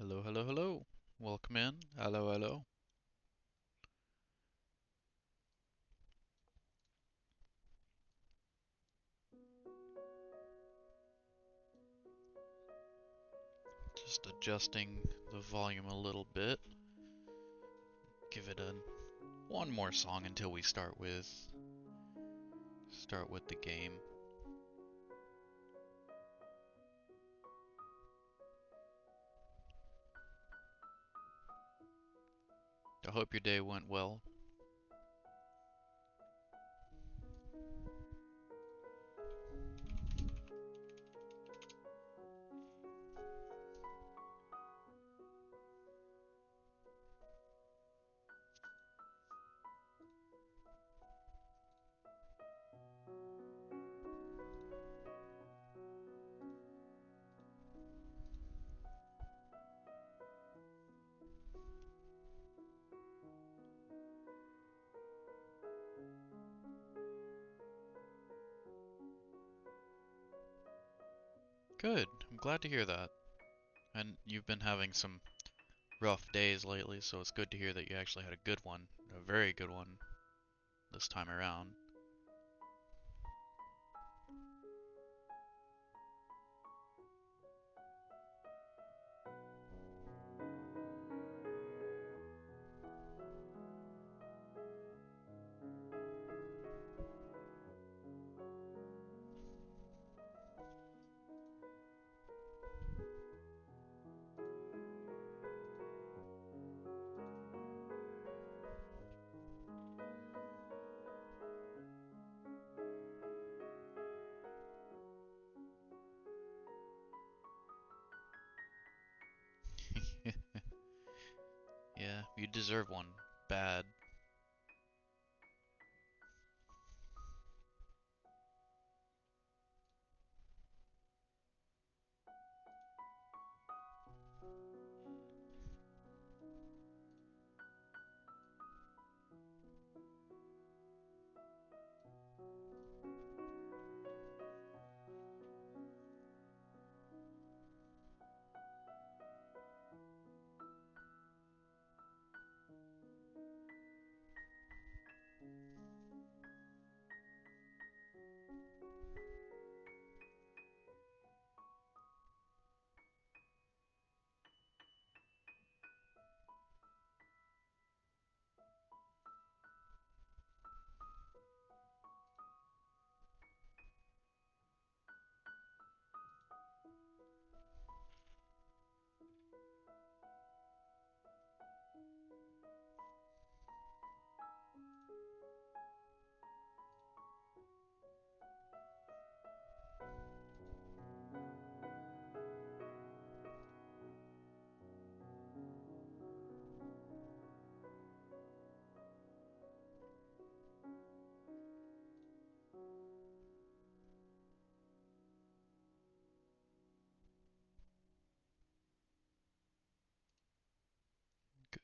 Hello, hello, hello. Welcome in. Hello, hello. Just adjusting the volume a little bit. Give it a one more song until we start with the game. I hope your day went well. Good. I'm glad to hear that. And you've been having some rough days lately, so it's good to hear that you actually had a good one, a very good one this time around. Yeah, you deserve one. Bad.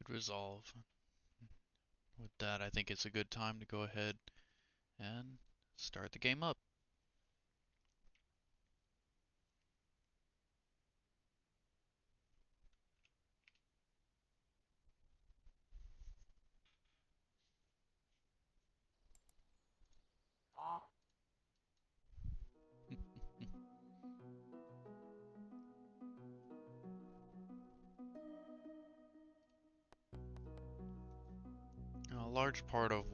Good resolve. With that, I think it's a good time to go ahead and start the game up. A large part of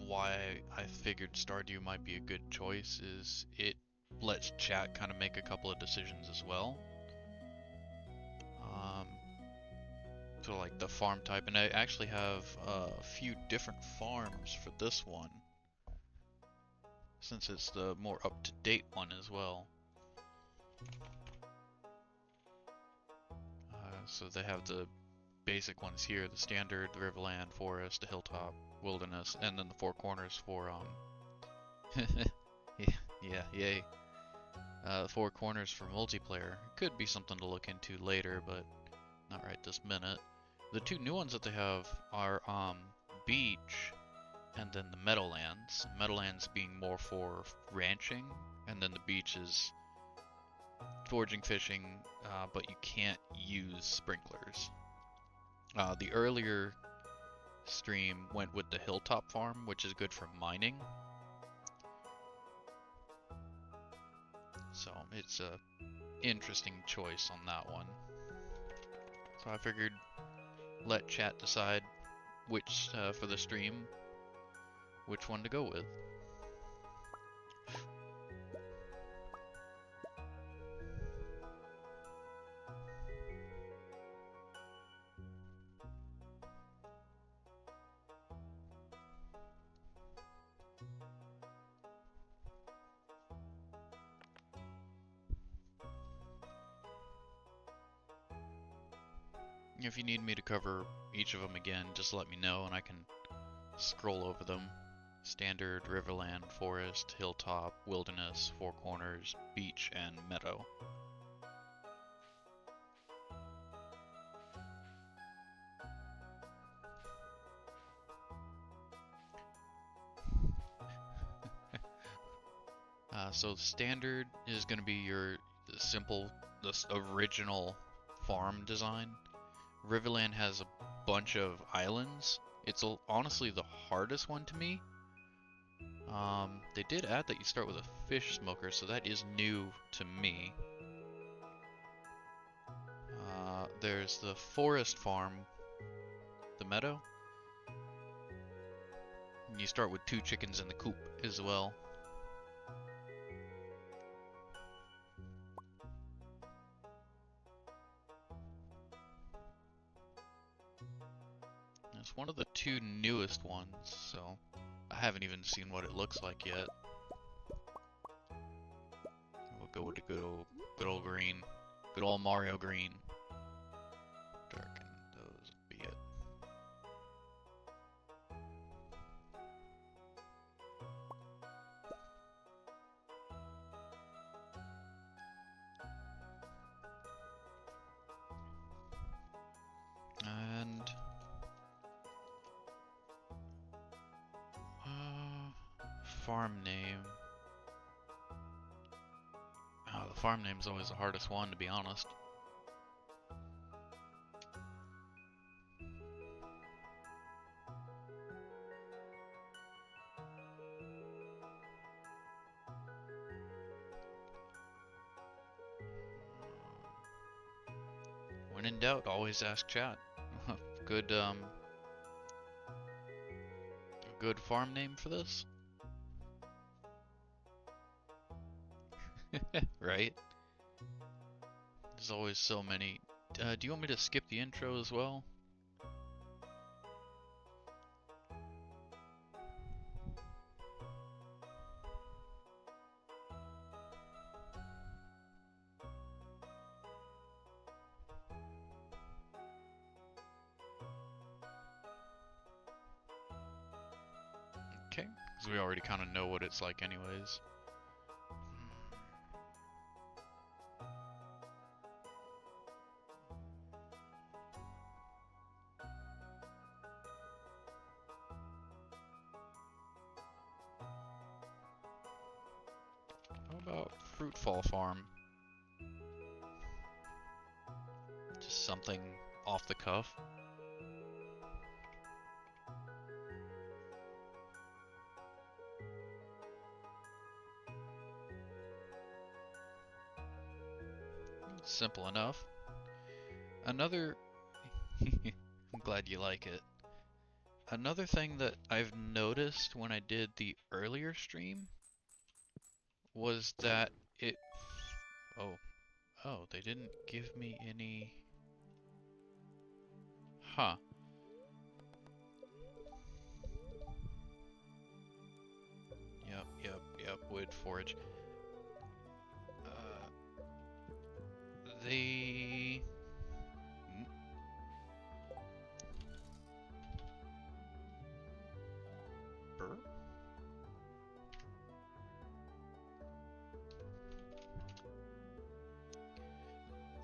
why I figured Stardew might be a good choice is it lets chat kind of make a couple of decisions as well. Um, so like the farm type, and I actually have a few different farms for this one, since it's the more up-to-date one as well. So they have the basic ones here, the standard, the Riverland, Forest, the Hilltop, Wilderness, and then the Four Corners for yeah, yay. Four Corners for multiplayer. Could be something to look into later, but not right this minute. The two new ones that they have are Beach and then the Meadowlands. Meadowlands being more for ranching, and then the beach is foraging, fishing, but you can't use sprinklers. The earlier stream went with the Hilltop farm, which is good for mining. So it's a interesting choice on that one. So I figured let chat decide which for the stream which one to go with. If you need me to cover each of them again, just let me know and I can scroll over them. Standard, Riverland, Forest, Hilltop, Wilderness, Four Corners, Beach, and Meadow. So Standard is going to be your simple, this original farm design. Riverland has a bunch of islands. It's honestly the hardest one to me. They did add that you start with a fish smoker, so that is new to me. There's the forest farm, the meadow. And you start with 2 chickens in the coop as well. It's one of the 2 newest ones, so I haven't even seen what it looks like yet. We'll go with the good old green, good old Mario green. Darken those, be it. And farm name. Oh, the farm name's always the hardest one, to be honest. When in doubt, always ask chat. Good, good farm name for this? Right? There's always so many. Do you want me to skip the intro as well? Okay, because we already kind of know what it's like anyways. about Fruitfall Farm? Just something off the cuff. Simple enough. Another... I'm glad you like it. Another thing that I've noticed when I did the earlier stream was that it... Oh. Oh, they didn't give me any... Huh. Yep, wood forage. They... Burp?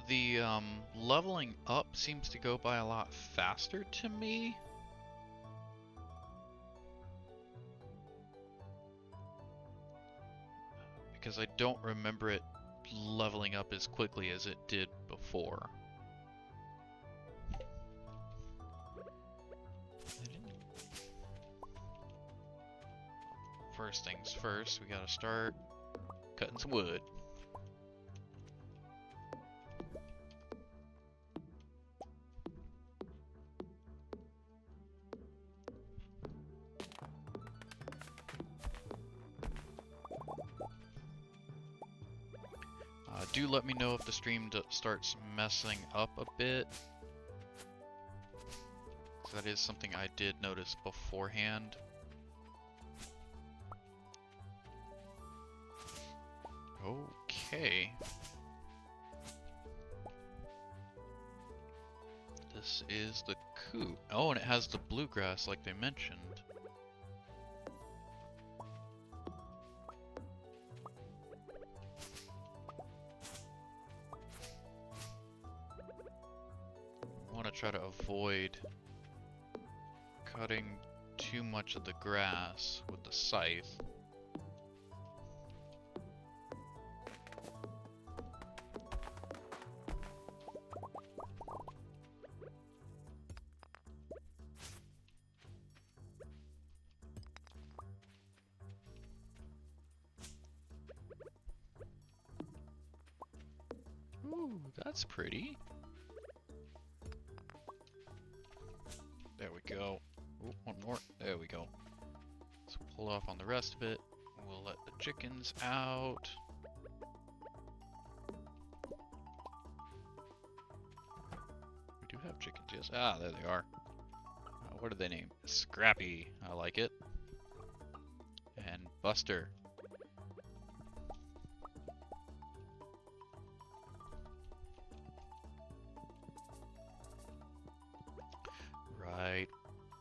The leveling up seems to go by a lot faster to me. Because I don't remember it leveling up as quickly as it did before. First things first, we gotta start cutting some wood. Do let me know if the stream starts messing up a bit. That is something I did notice beforehand. Okay. This is the coop. Oh, and it has the bluegrass like they mentioned. I want to try to avoid cutting too much of the grass with the scythe. Ooh, that's pretty. There we go. Ooh, one more. There we go. Let's pull off on the rest of it. We'll let the chickens out. We do have chickens, yes. Ah, there they are. What are they named? Scrappy. I like it. And Buster. Right.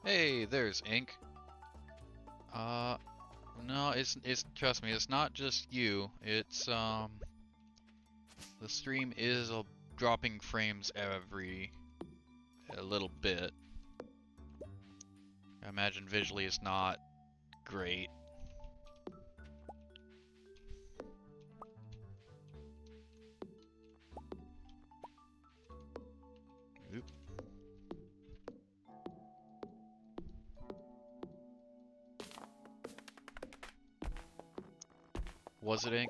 Hey, there's Ink. No, it's trust me, it's not just you. It's the stream is dropping frames every a little bit. I imagine visually it's not great. Oop. Was it Ink?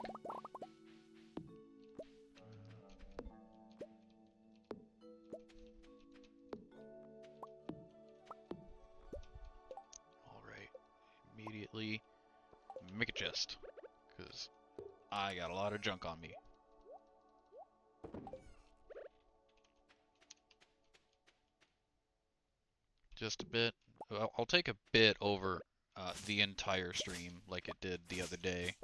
Alright. Immediately make a chest. Because I got a lot of junk on me. Just a bit. I'll take a bit over the entire stream like it did the other day.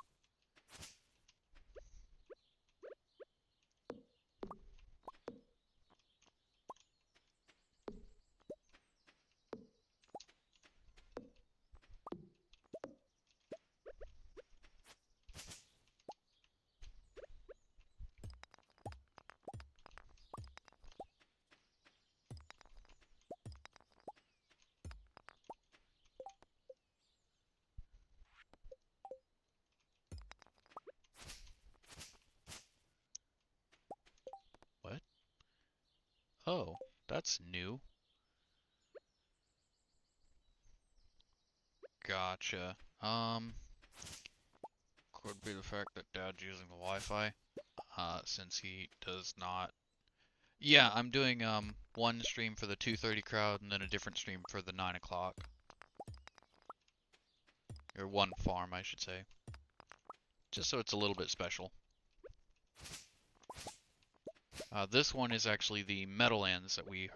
Oh, that's new. Gotcha. Could be the fact that Dad's using the Wi-Fi, since he does not. Yeah, I'm doing one stream for the 2:30 crowd and then a different stream for the 9 o'clock. Or one farm, I should say. Just so it's a little bit special. This one is actually the Meadowlands that we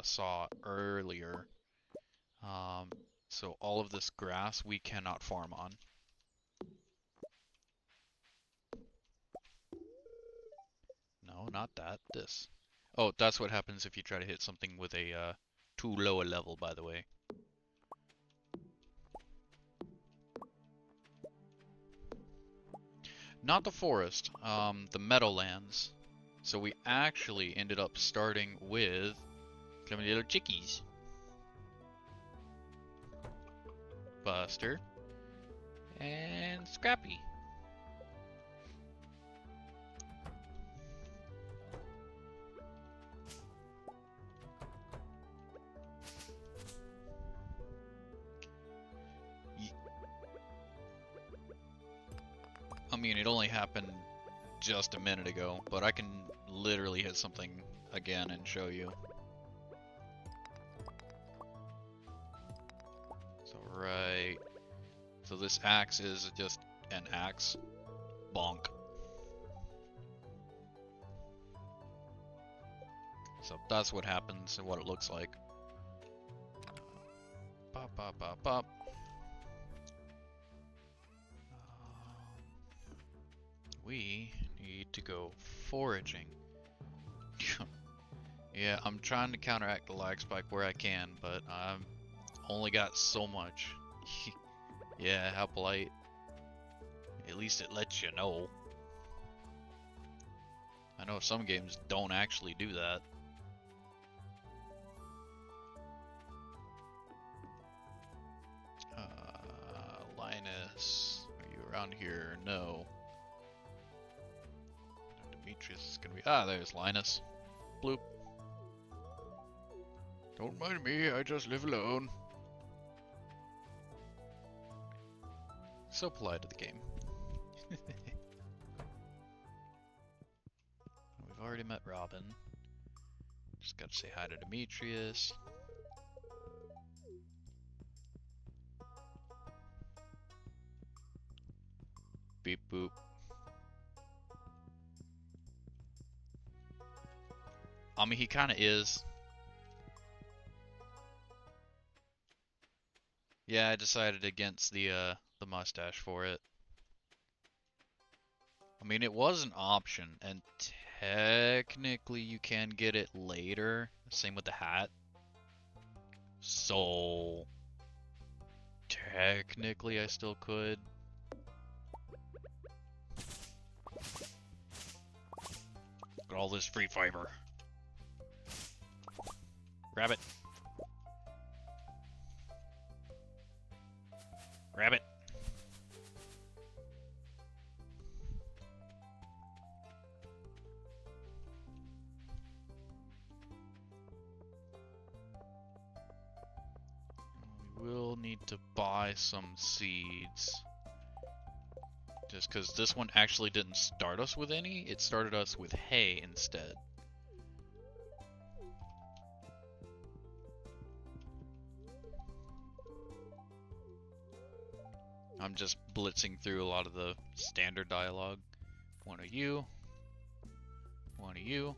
saw earlier. So all of this grass we cannot farm on. No, not that. This. Oh, that's what happens if you try to hit something with a too low a level, by the way. Not the forest, the Meadowlands. So we actually ended up starting with some little chickies. Buster and Scrappy. I mean, it only happened just a minute ago, but I can literally hit something again and show you. So right. So this axe is just an axe. Bonk. So that's what happens and what it looks like. Pop, pop, pop, pop. We need to go foraging. Yeah, I'm trying to counteract the lag spike where I can, but I've only got so much. Yeah, how polite. At least it lets you know. I know some games don't actually do that. Linus, are you around here? No. Demetrius is gonna be. Ah, there's Linus. Bloop. Don't mind me, I just live alone. So polite to the game. We've already met Robin. Just gotta say hi to Demetrius. Beep boop. I mean, he kinda is. Yeah, I decided against the mustache for it. I mean, it was an option, and technically you can get it later. Same with the hat. So, technically I still could. Got all this free fiber. Rabbit. Rabbit. We will need to buy some seeds. Just because this one actually didn't start us with any, it started us with hay instead. I'm just blitzing through a lot of the standard dialogue. One of you. One of you.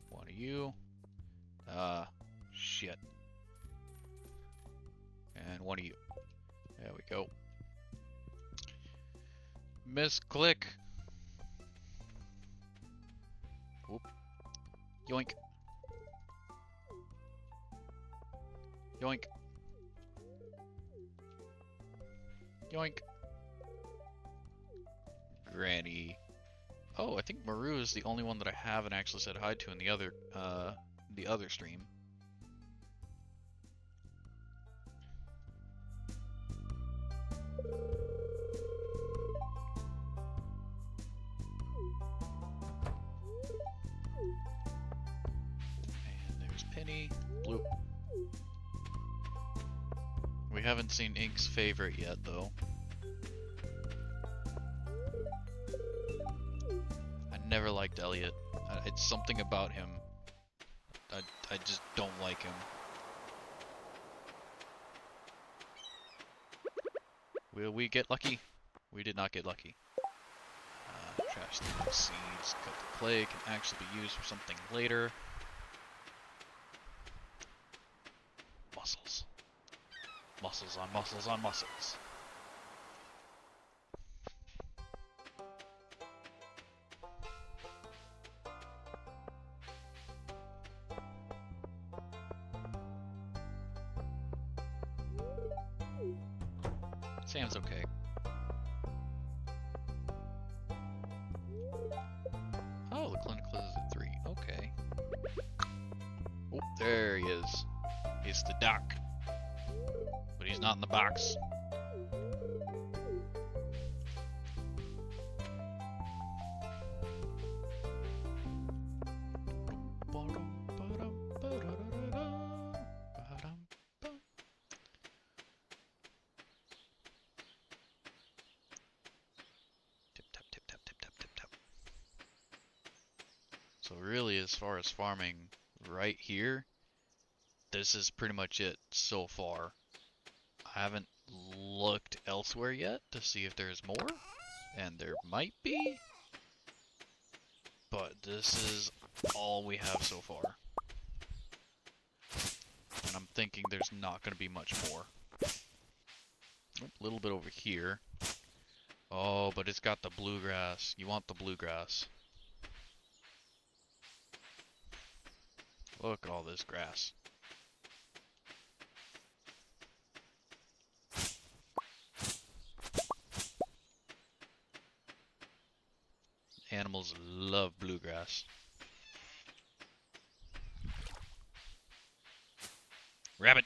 One of you. Shit. And one of you. There we go. Misclick. Whoop. Yoink. Yoink. Yoink. Granny. Oh, I think Maru is the only one that I haven't actually said hi to in the other stream. Penny. Bloop. We haven't seen Ink's favorite yet, though. I never liked Elliot. It's something about him. I just don't like him. Will we get lucky? We did not get lucky. Trash the seeds. Cut the clay. Can actually be used for something later. Mussels. Mussels on mussels on mussels. Sam's okay. Oh, the clinic closes at 3. Okay. Oh, there he is. It's the doc. But he's not in the box. Tip tap tip tap tip tap tip tap. So really, as far as farming right here, this is pretty much it so far. I haven't looked elsewhere yet to see if there's more, and there might be, but this is all we have so far. And I'm thinking there's not going to be much more. A little bit over here. Oh, but it's got the bluegrass. You want the bluegrass. Look at all this grass. Animals love bluegrass. Rabbit!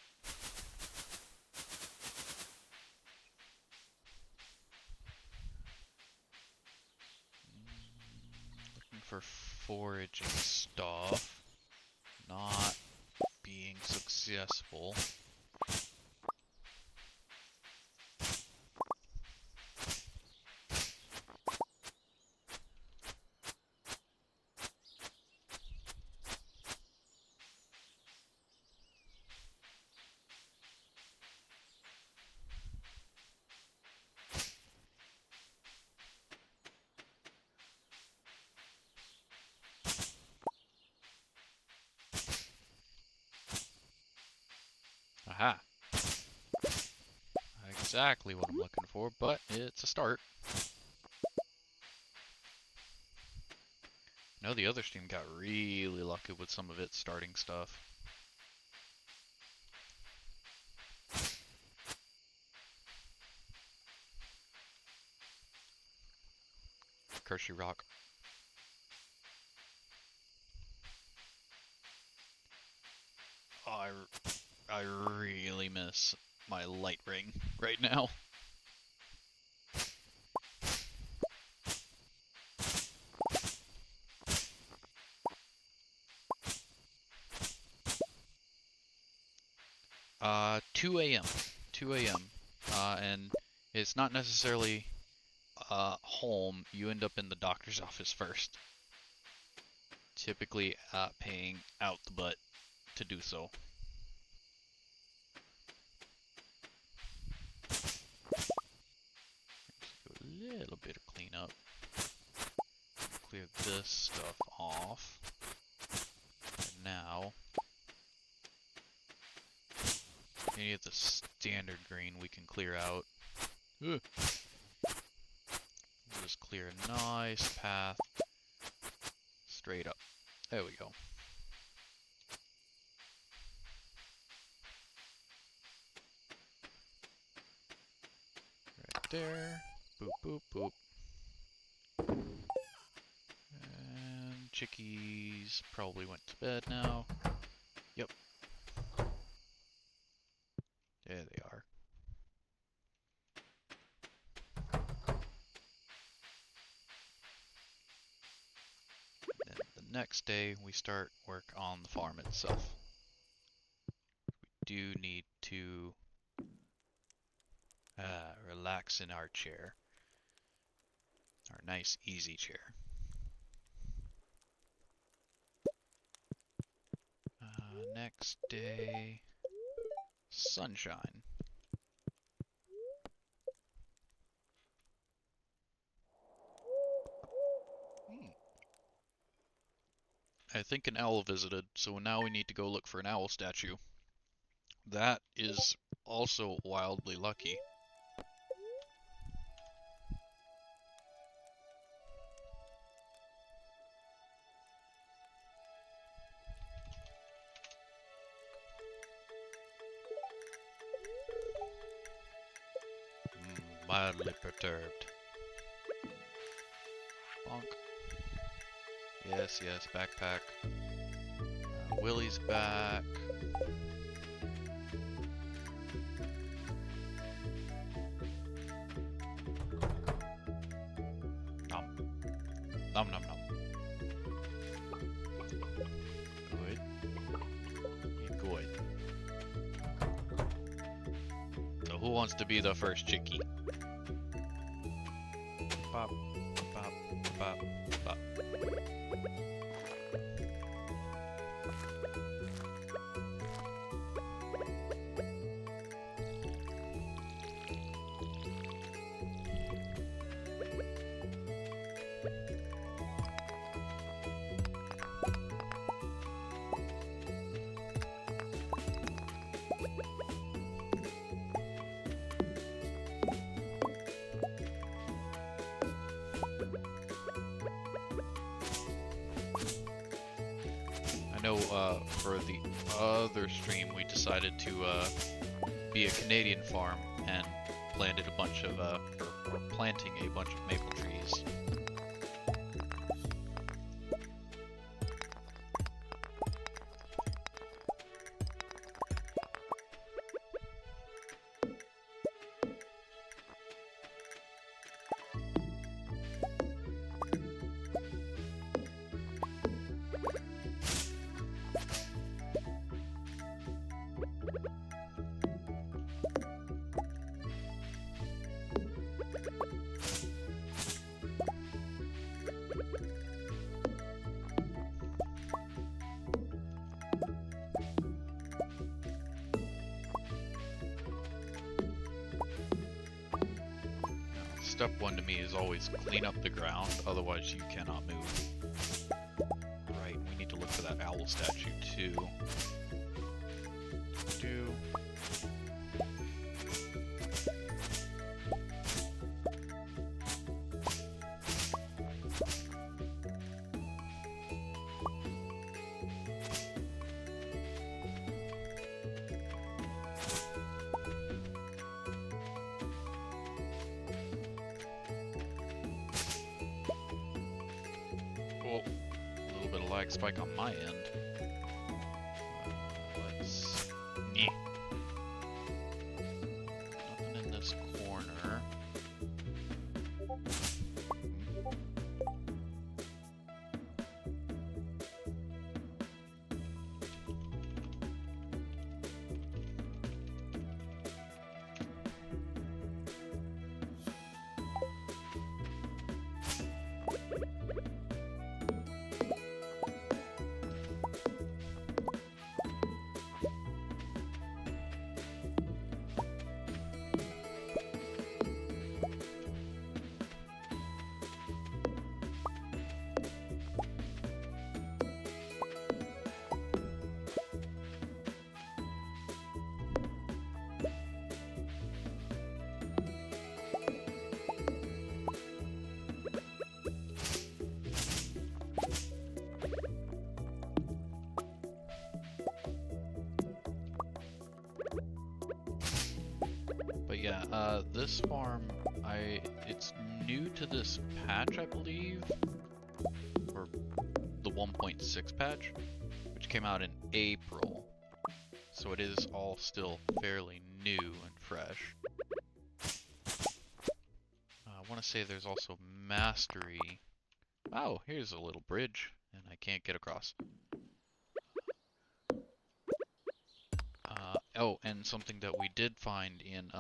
Looking for foraging stuff. Not being successful. Aha! Exactly what I'm looking for, but it's a start. I know the other stream got really lucky with some of its starting stuff. Kershey Rock. Oh, I really miss my light ring right now. Uh, 2 a.m. 2 a.m. And it's not necessarily home. You end up in the doctor's office first. Typically paying out the butt to do so. Do a little bit of cleanup. Clear this stuff off. And now, any of the standard green we can clear out. Ugh. Just clear a nice path straight up. There we go. Right there. Boop, boop, boop. And chickies probably went to bed now. Yep. There they are. Then the next day we start work on the farm itself. do need to relax in our chair. Our nice, easy chair. Next day, sunshine. I think an owl visited, so now we need to go look for an owl statue. That is also wildly lucky. Mildly perturbed. Bonk. Yes, yes, backpack. Willie's back. Nom. Nom nom nom. Good. Yeah, good. So who wants to be the first chickie? Bop, bop, bop, bop. For the other stream, we decided to be a Canadian farm and planted a bunch of, or planting a bunch of maple trees. Step one to me is always clean up the ground, otherwise you cannot move. Right, we need to look for that owl statue too. Spike on my end. Let's... Nothing in this corner. Yeah, this farm, it's new to this patch, I believe, or the 1.6 patch, which came out in April, so it is all still fairly new and fresh. I want to say there's also mastery. Oh, here's a little bridge, and I can't get across. Oh, and something that we did find in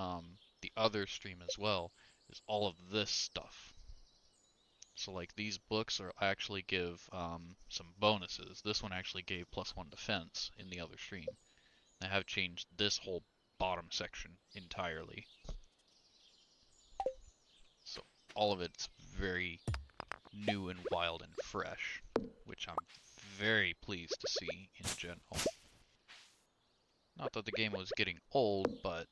the other stream as well is all of this stuff. So like these books are actually give some bonuses. This one actually gave +1 defense in the other stream. I have changed this whole bottom section entirely. So all of it's very new and wild and fresh, which I'm very pleased to see in general. Not that the game was getting old, but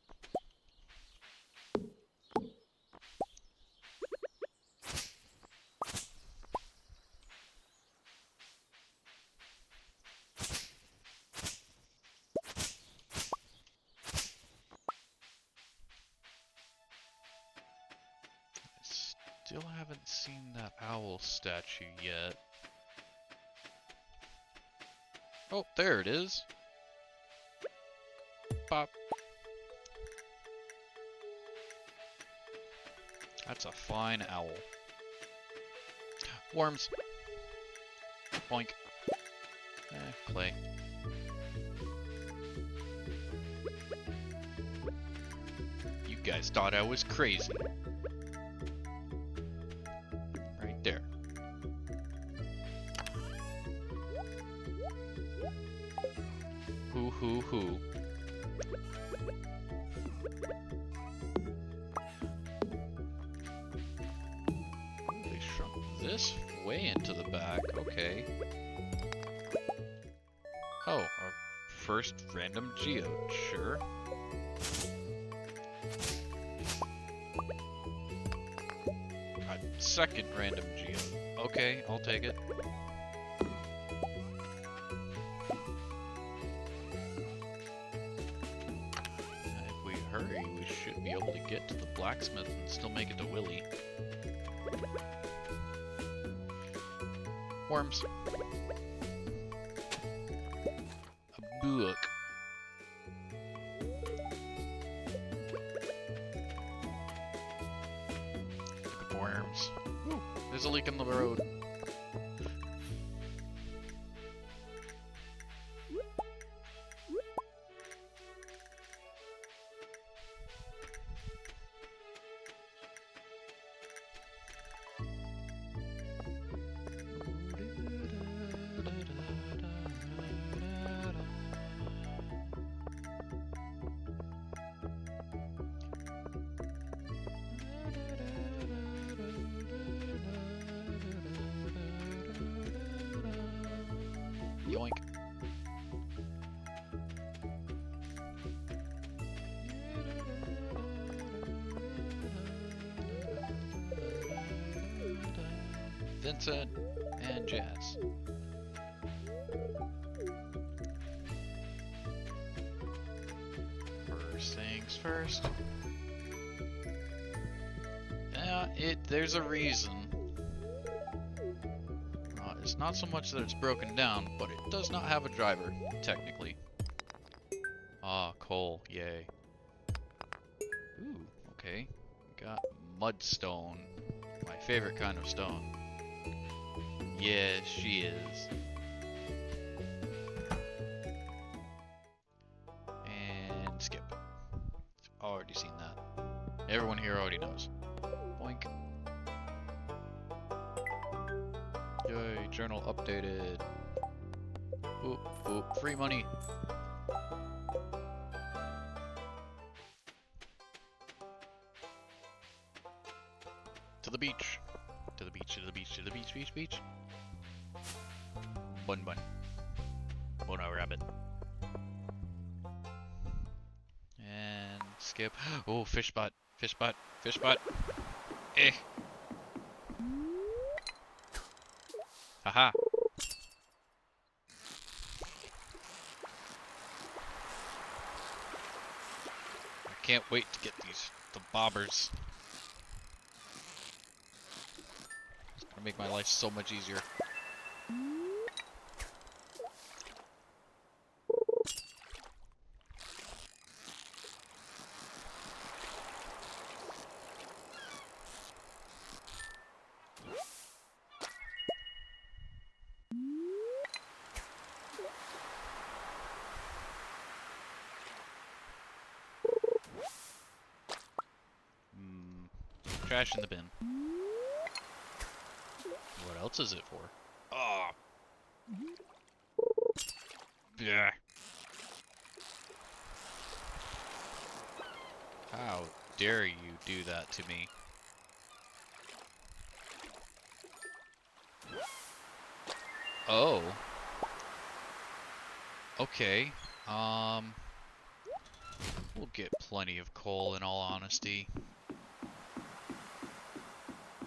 I still haven't seen that owl statue yet. Oh, there it is. Pop. That's a fine owl. Worms. Boink. Clay. You guys thought I was crazy. Right there. Hoo hoo hoo. They shrunk this way into the back. Okay. Oh, our first random geode, sure. A second random geode. Okay, I'll take it. If we hurry, we should be able to get to the blacksmith and still make it to Willy. Worms. A book. Look at the worms. Ooh, there's a leak in the road. Yoink. Vincent and Jazz. First things first. Yeah, there's a reason. It's not so much that it's broken down, but it does not have a driver, technically. Ah, coal, yay. Ooh, okay. Got mudstone. My favorite kind of stone. Yeah, she is. And skip. Already seen that. Everyone here already knows. Boink. Yay, journal updated. Oop, oop, free money. To the beach. To the beach, to the beach, to the beach, beach, beach. Bun bun. Bono rabbit. And skip. Oh, fish spot, fish spot, fish spot. Eh. Haha. I can't wait to get the bobbers. It's gonna make my life so much easier. trash in the bin. What else is it for? Oh. Yeah. How dare you do that to me? Oh. Okay. We'll get plenty of coal in all honesty.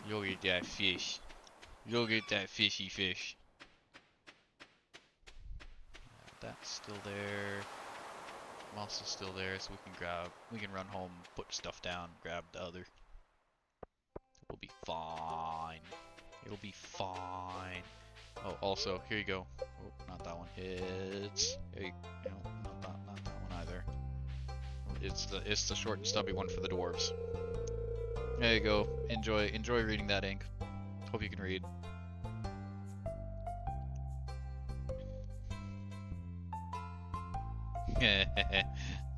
You'll get that fish. You'll get that fishy fish. That's still there. Moss is still there, so we can run home, put stuff down, grab the other. We'll be fine. It'll be fine. Oh, also, here you go. Oh, not that one. It's no, not that one either. It's the short and stubby one for the dwarves. There you go. Enjoy reading that, ink. Hope you can read.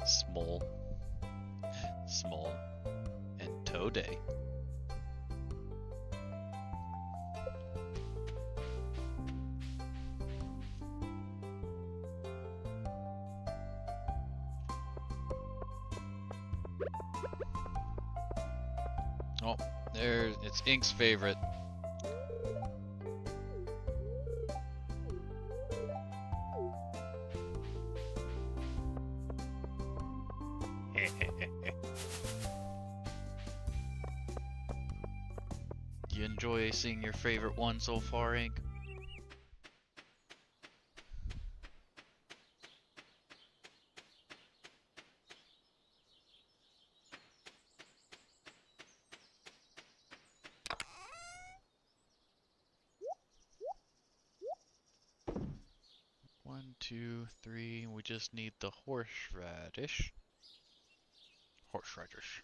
Small, and Today. Oh, it's Ink's favorite. You enjoy seeing your favorite one so far, Ink? One, two, three. We just need the horseradish. Horseradish.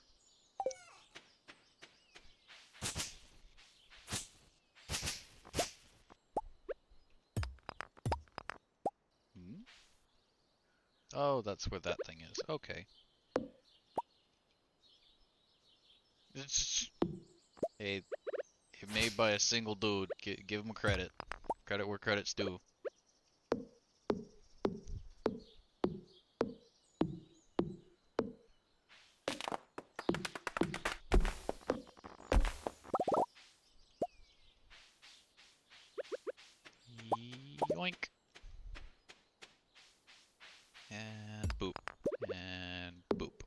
Hmm? Oh, that's where that thing is. Okay. Hey, made by a single dude. Give him credit. Credit where credit's due. Yoink. And boop. And boop.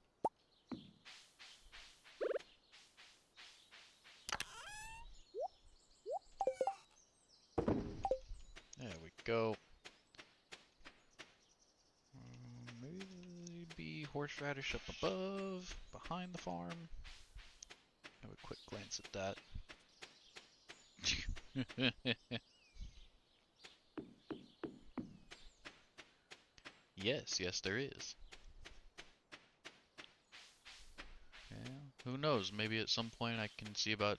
There we go. Maybe horseradish up above, behind the farm. Have a quick glance at that. Yes, there is. Yeah, who knows? Maybe at some point I can see about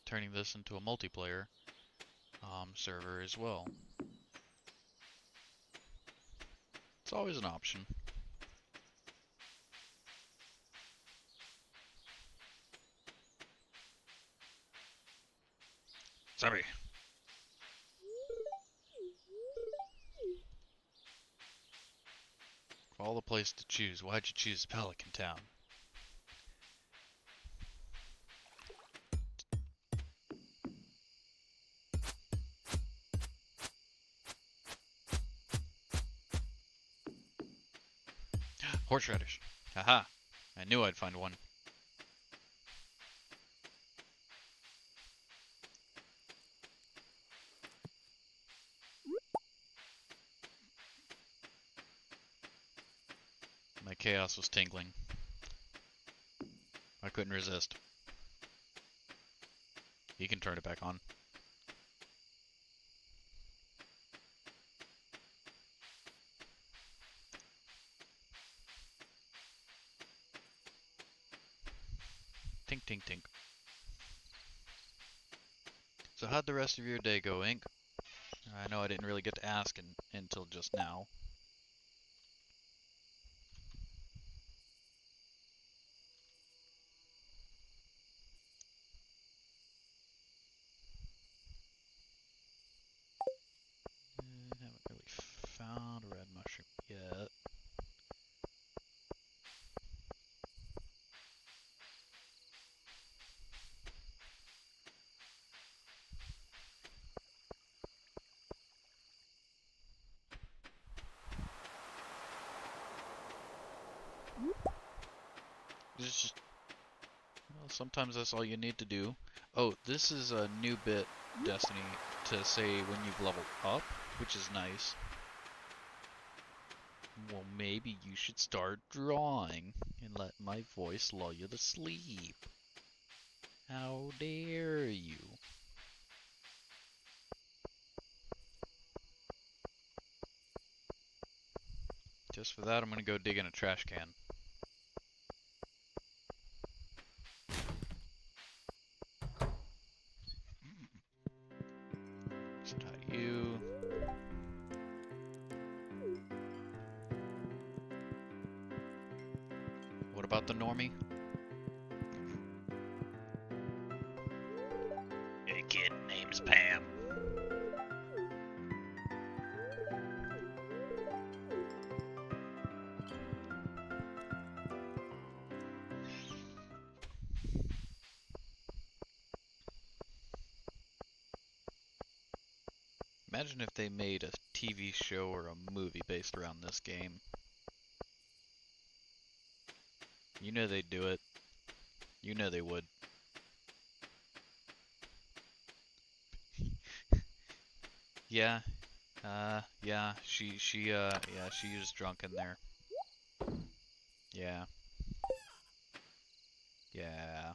turning this into a multiplayer server as well. It's always an option. Sorry. Of all the places to choose, why'd you choose Pelican Town? Horseradish. Haha. I knew I'd find one. My chaos was tingling. I couldn't resist. You can turn it back on. Tink, tink, tink. So how'd the rest of your day go, Ink? I know I didn't really get to ask until just now. mushroom yet. It's just, well, sometimes that's all you need to do. Oh, this is a new bit, Destiny, to say when you've leveled up, which is nice. Well, maybe you should start drawing and let my voice lull you to sleep. How dare you? Just for that, I'm gonna go dig in a trash can. Just tie you. What about the normie? A kid name's Pam. Imagine if they made a TV show or a movie based around this game. You know they'd do it. You know they would. Yeah. Yeah, yeah, she was drunk in there. Yeah. Yeah.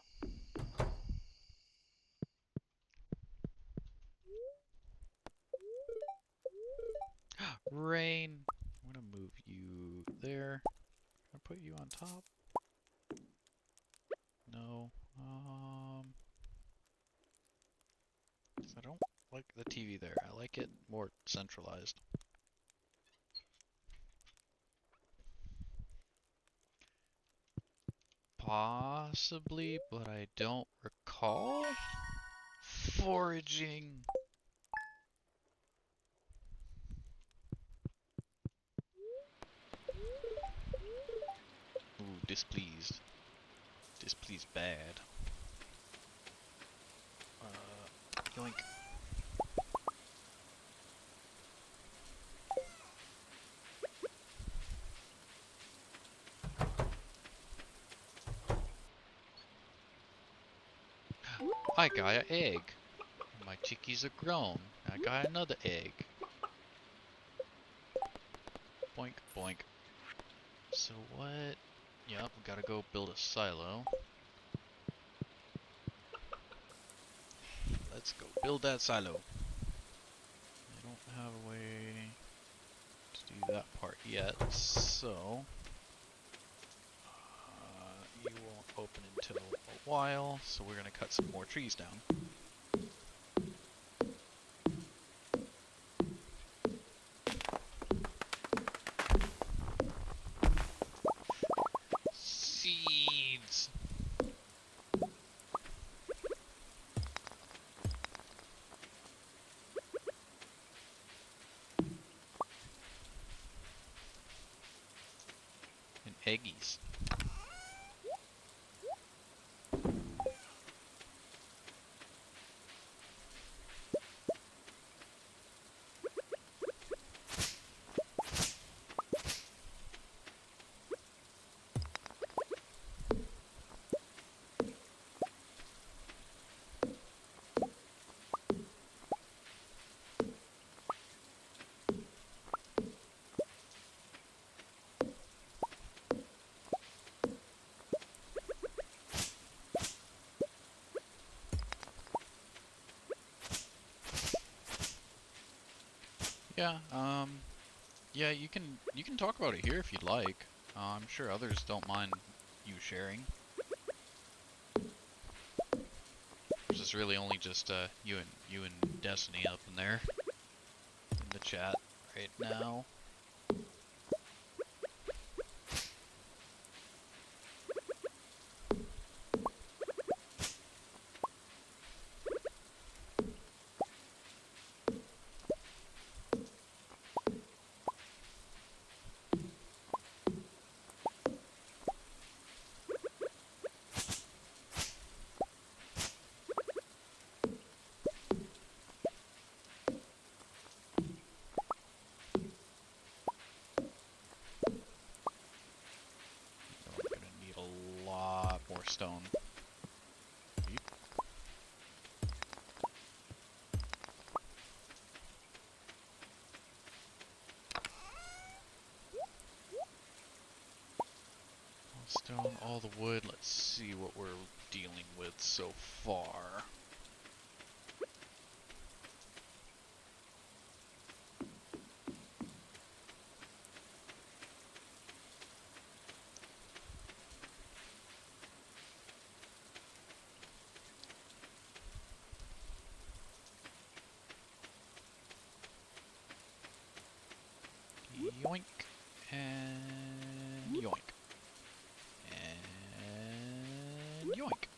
Rain. I'm gonna move you there. Can I put you on top? No. 'Cause I don't like the TV there. I like it more centralized. Possibly, but I don't recall. Foraging. Ooh, displeased. Displeased bad. Yoink. I got an egg. My chickies are grown. I got another egg. Boink, boink. So what? Yep, we gotta go build a silo. Let's go build that silo. I don't have a way to do that part yet, so you won't open until a while, so we're gonna cut some more trees down. Seeds! And eggies. Yeah, yeah, you can talk about it here if you'd like. I'm sure others don't mind you sharing. This is really only just you and Destiny up in there in the chat right now. stone. Yeep. All stone, all the wood. Let's see what we're dealing with so far. Yoink. And yoink. And yoink.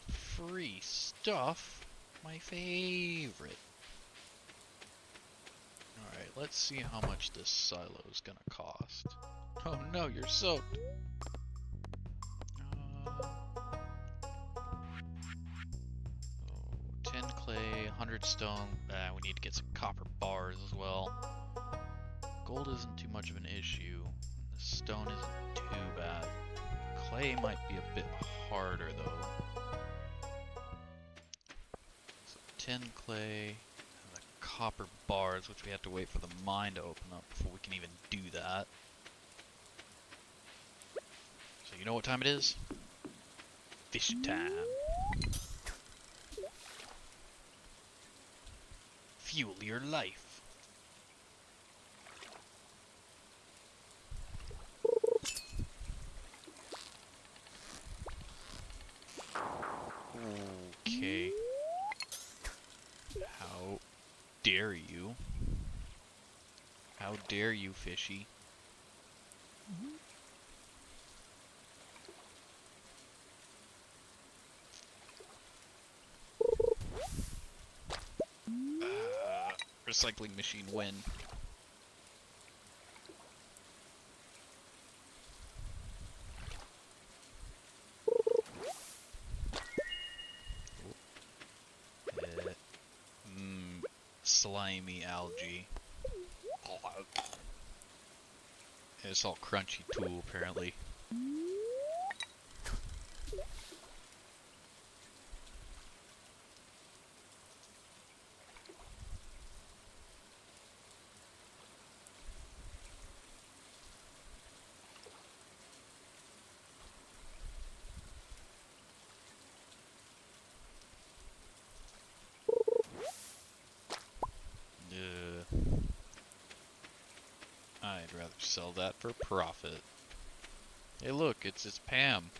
Free stuff. My favorite. Alright, let's see how much this silo is gonna cost. Oh no, you're soaked. Oh, 10 clay, 100 stone. We need to get some copper bars as well. Gold isn't too much of an issue. The stone isn't too bad. Clay might be a bit harder though. So 10 clay, and the copper bars, which we have to wait for the mine to open up before we can even do that. So you know what time it is? Fish time. Fuel your life. Okay. How dare you? How dare you, fishy? Recycling machine win. Slimy algae. It's all crunchy too, apparently. I'd rather sell that for profit. Hey look, it's Pam.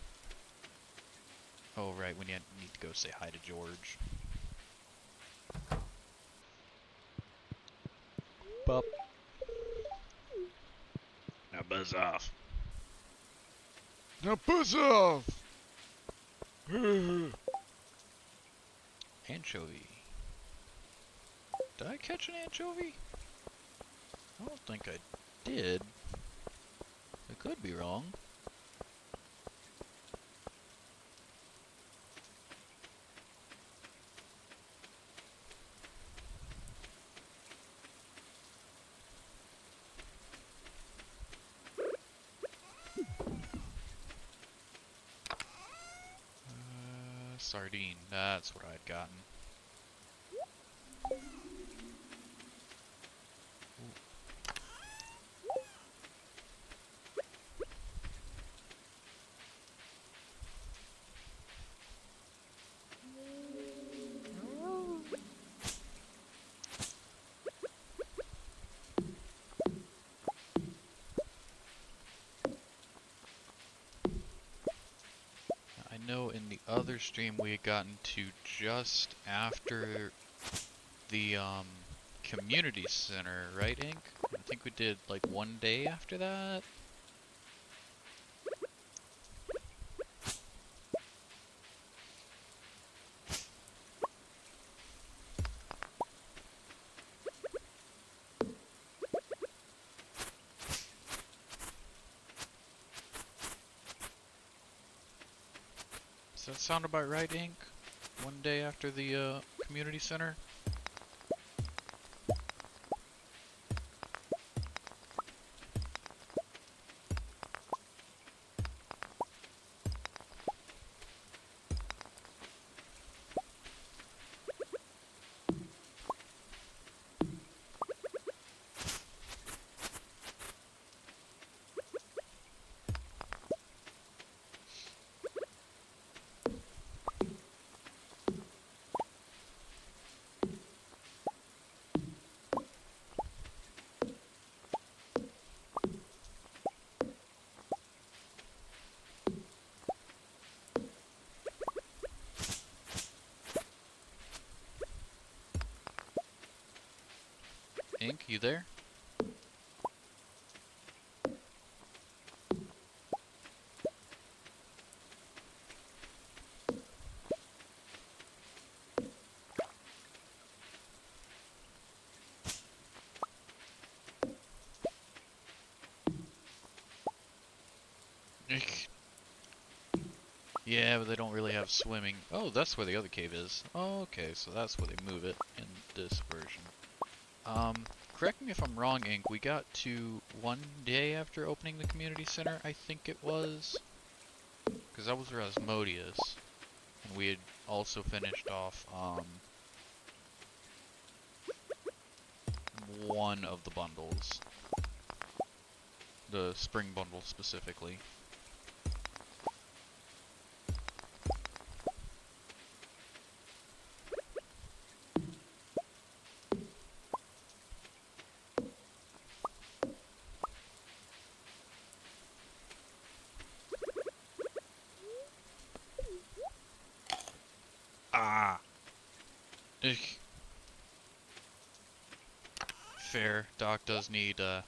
Oh right, we need to go say hi to George. Bup. Now buzz off. Now buzz off! Anchovy. Did I catch an anchovy? I don't think I did. I could be wrong. Sardine, that's what I'd gotten. I know in the other stream we had gotten to just after the community center, right, Ink? I think we did like one day after that. Does that sound about right, Ink? One day after the community center? Ink, you there? Yeah, but they don't really have swimming. Oh, that's where the other cave is. Oh, okay, so that's where they move it in this version. Correct me if I'm wrong, Ink. We got to 1 day after opening the community center, I think it was. Because that was Rasmodius. And we had also finished off, one of the bundles. The spring bundle specifically. Ah! Ich. Fair. Doc does need, a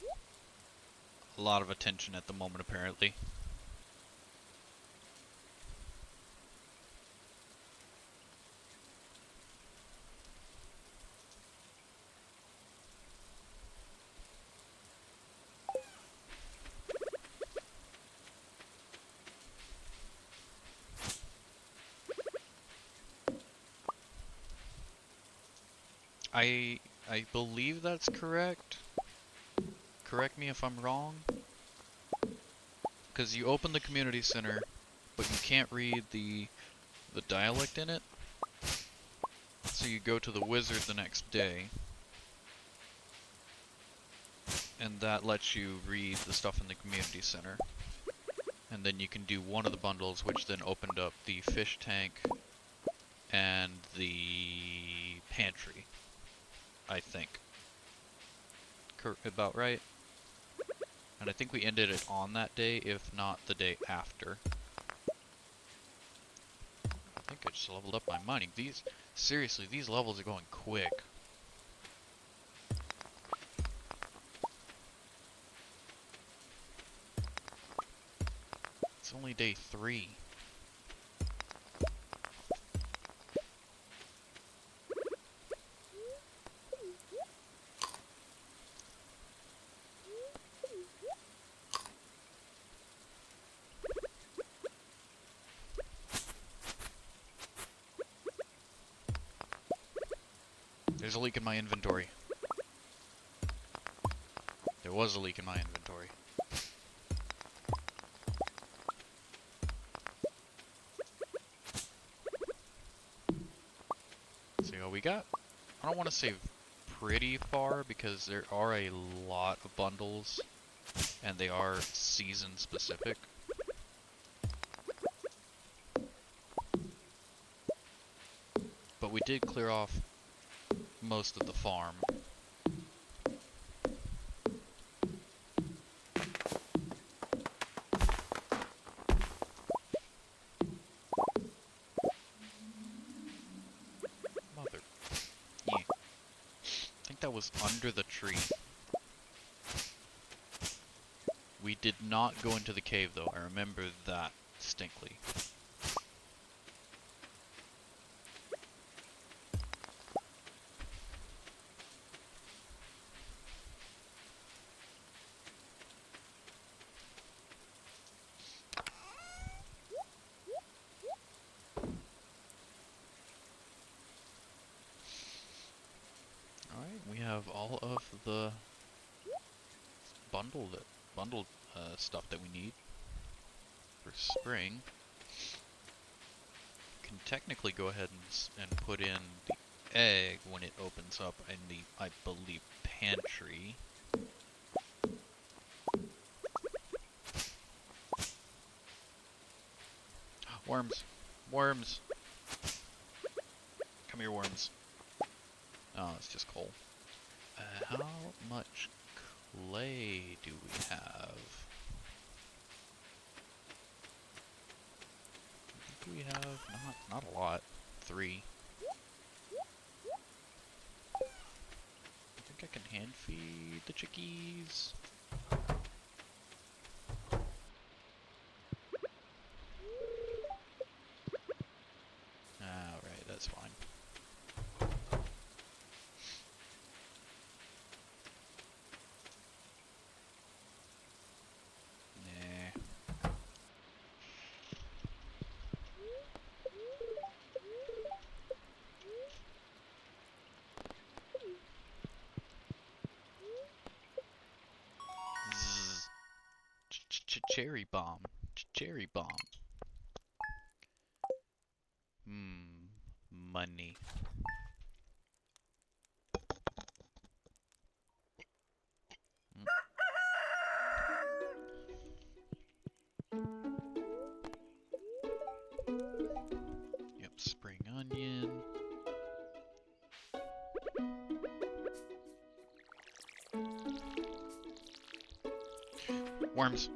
lot of attention at the moment, apparently. I believe that's correct. Correct me if I'm wrong. Because you open the community center, but you can't read the dialect in it. So you go to the wizard the next day, and that lets you read the stuff in the community center. And then you can do one of the bundles, which then opened up the fish tank and the pantry, I think. About right? And I think we ended it on that day, if not the day after. I think I just leveled up my mining. Seriously, these levels are going quick. It's only day 3. There's a leak in my inventory. There was a leak in my inventory. See what we got. I don't want to say pretty far because there are a lot of bundles and they are season specific. But we did clear off most of the farm. Mother. Yeah. I think that was under the tree. We did not go into the cave though, I remember that distinctly. Alright, we have all of the bundled stuff that we need for spring. Can technically go ahead and put in the egg when it opens up in the, I believe, pantry. Worms! Worms! Come here, worms. Oh, it's just coal. How much clay do we have? I think we have not a lot. 3. I think I can hand Feed the chickies. Alright, that's fine. Nah. Zzz. Cherry bomb. Cherry bomb. Money. Yep, spring onion. Worms.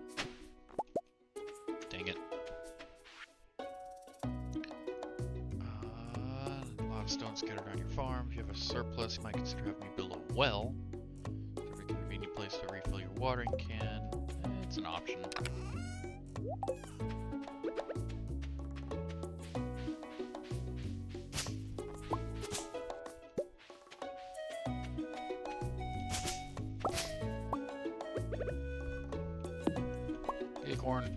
Dang it. A lot of stones scattered on your farm. If you have a surplus, you might consider having me build a well. It's a convenient place to refill your watering can. It's an option. Acorn.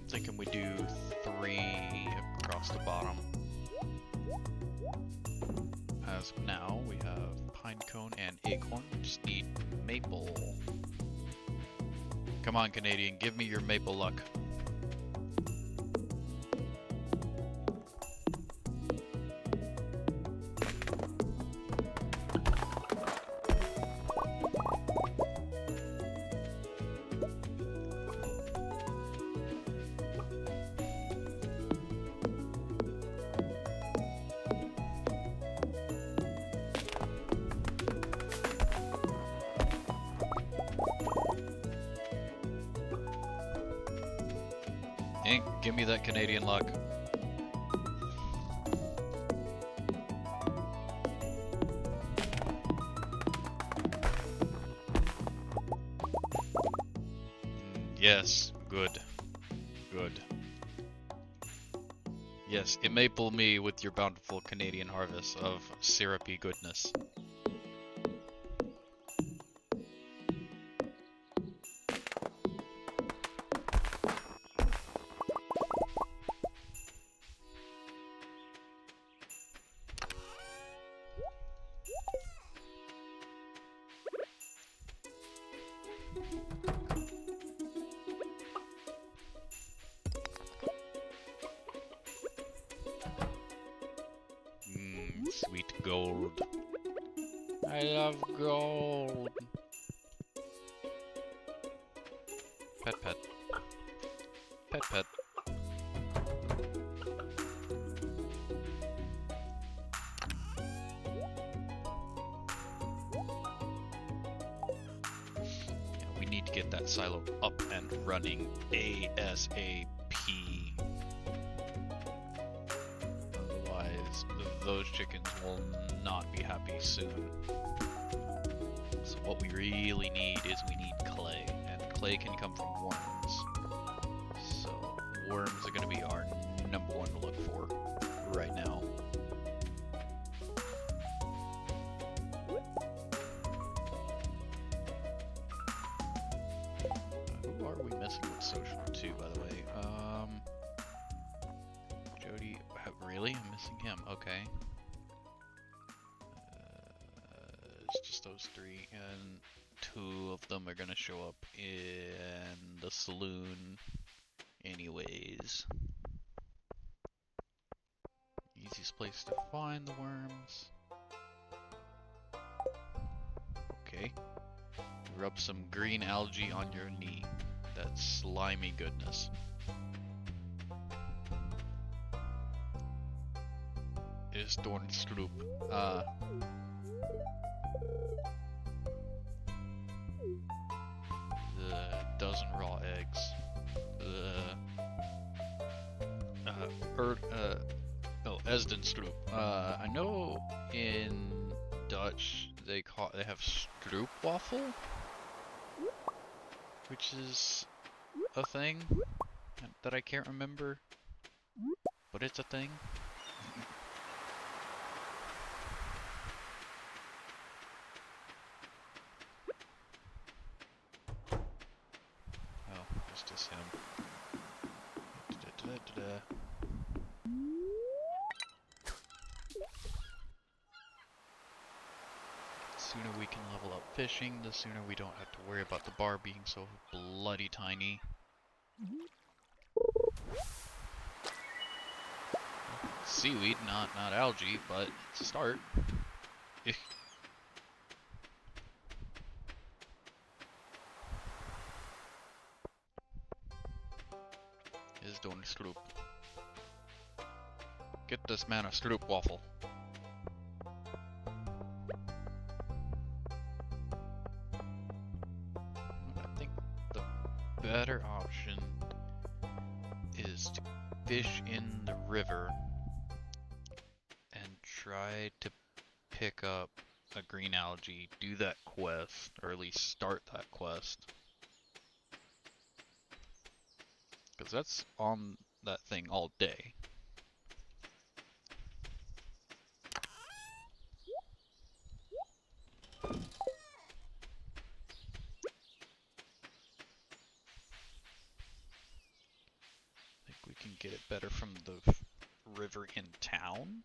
Thinking we do 3 across the bottom. As of now, we have pinecone and acorn. We just need maple. Come on, Canadian, give me your maple luck. Give me that Canadian luck. Yes, good. Good. Yes, maple me with your bountiful Canadian harvest of syrupy goodness. Sweet gold. I love gold. Pet pet. Pet pet. Yeah, we need to get that silo up and running ASAP. Those chickens will not be happy soon. So what we really need is we need clay, and clay can come from worms. So worms are going to be our number one to look for right now. Who are we missing with social too, by the way? Jody, really? I'm missing him. Okay. It's just those 3, and 2 of them are gonna show up in the saloon anyways. Easiest place to find the worms. Okay, Okay. Rub some green algae on your knee. That slimy goodness. Is Dornstroop. The dozen raw eggs. Esdenstroop. I know in Dutch they have stroopwafel, which is a thing that I can't remember, but it's a thing. Oh, it's just him. The sooner we can level up fishing, the sooner we don't have to worry about the bar being so bloody tiny. Seaweed, not algae, but it's a start. Is doing stroop. Get this man a stroop waffle. I think the better option is to fish in the river and try to pick up a green algae, do that quest, or at least start that quest. Because that's on that thing all day. I think we can get it better from the river in town.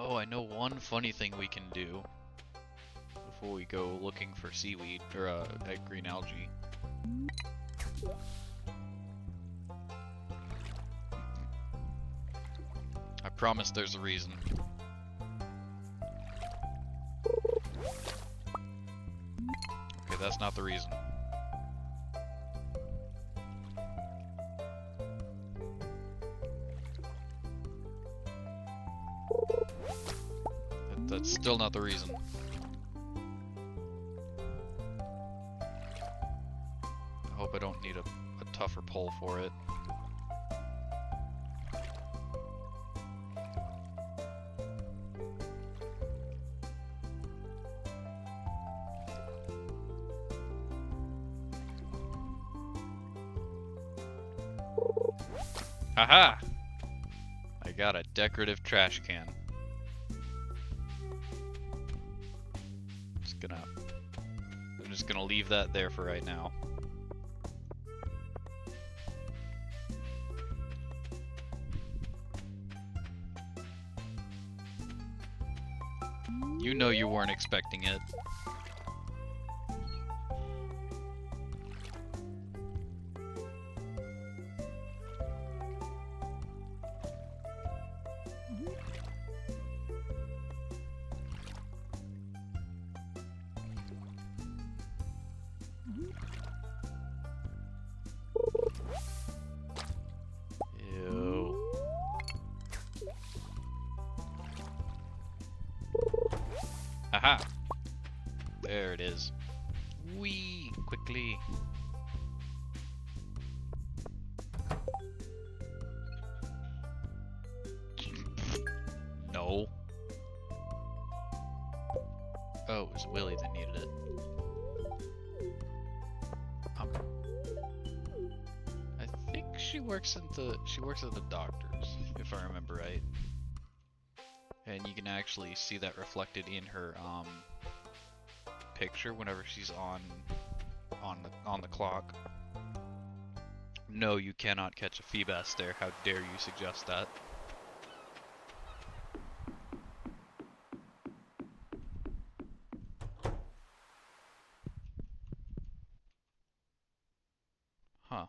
Oh, I know one funny thing we can do before we go looking for seaweed, or green algae. I promise there's a reason. Okay, that's not the reason. That's still not the reason. I hope I don't need a tougher pole for it. Haha! I got a decorative trash can. I'm just gonna leave that there for right now. You know you weren't expecting it. Aha! There it is. Whee! Quickly. No. Oh, it was Willie that needed it. I think she works at the doctor's, if I remember right. And you can actually see that reflected in her picture whenever she's on the clock. No, you cannot catch a Feebas there. How dare you suggest that? Huh.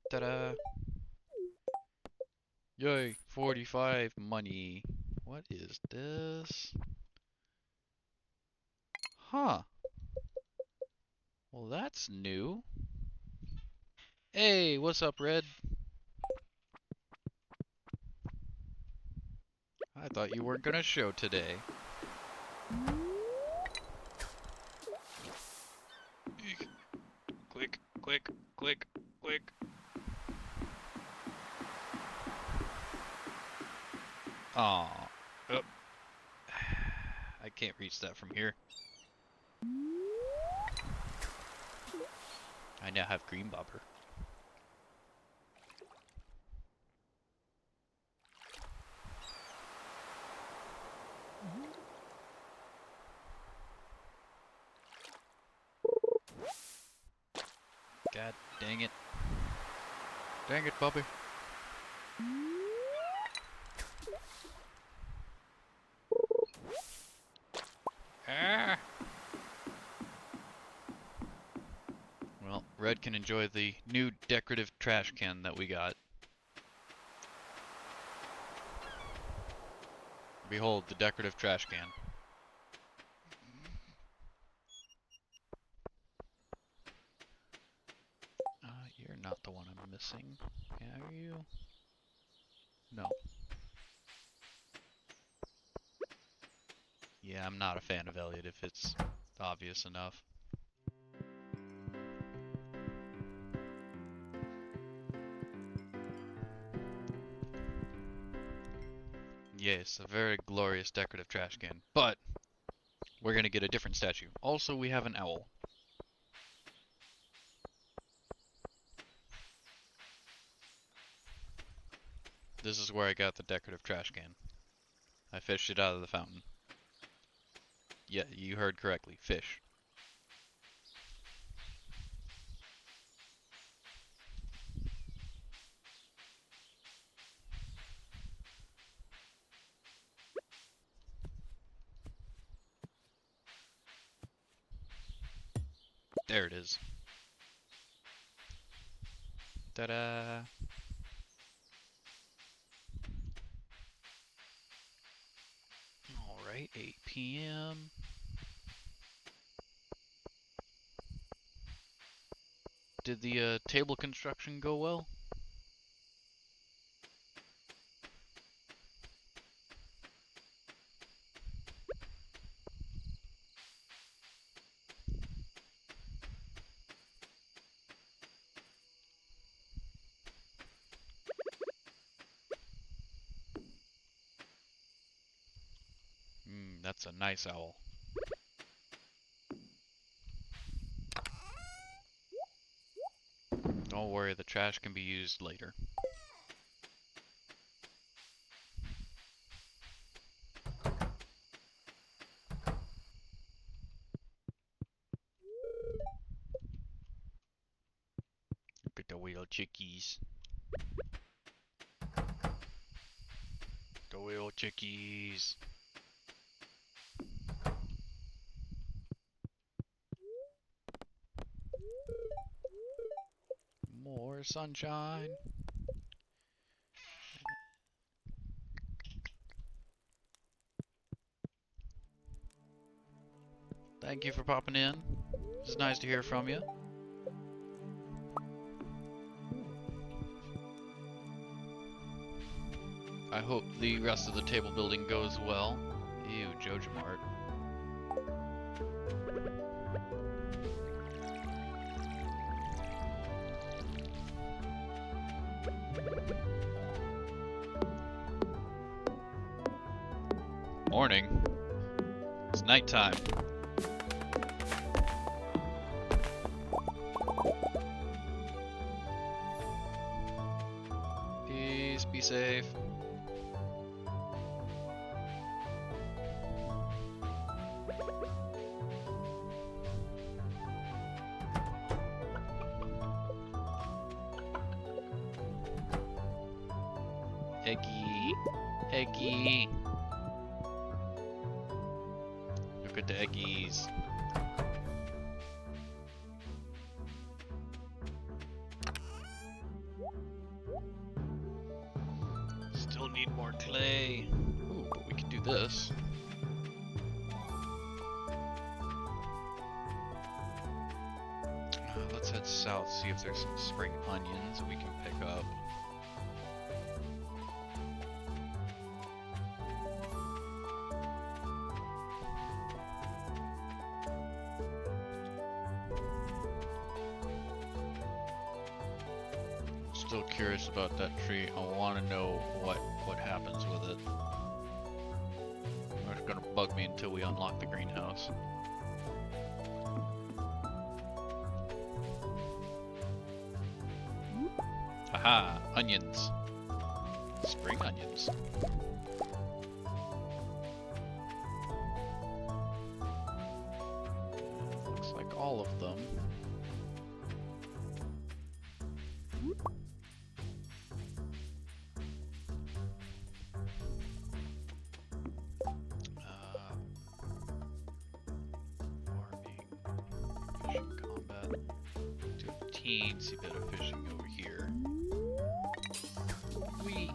Ta-da! Yay! 45 money. What is this? Huh. Well, that's new. Hey, what's up, Red? I thought you weren't gonna show today. Eek. Click, click, click, click. Aw. Oh. I can't reach that from here. I now have green bobber. God dang it. Dang it, Bobby. Ah! Well, Red can enjoy the new decorative trash can that we got. Behold, the decorative trash can. You're not the one I'm missing. Are you? No. Yeah, I'm not a fan of Elliot if it's obvious enough. Yes, a very glorious decorative trash can. But we're gonna get a different statue. Also, we have an owl. This is where I got the decorative trash can. I fished it out of the fountain. Yeah, you heard correctly. Fish. There it is. Ta-da! Alright, 8 p.m. Did the table construction go well? That's a nice owl. Don't worry, the trash can be used later. Look at the whale chickies. The whale chickies. More sunshine. Thank you for popping in. It's nice to hear from you. I hope the rest of the table building goes well. Ew, Jojamart. Morning. It's nighttime. Peace, be safe. Eggy. Eggy. Look at to eggies. Still need more clay. Ooh, but we can do this. Let's head south, see if there's some spring onions that we can pick up. Still curious about that tree. I want to know what happens with it. It's gonna bug me until we unlock the greenhouse. Aha! Onions. Spring onions. Looks like all of them. See a bit of fishing over here. Whee!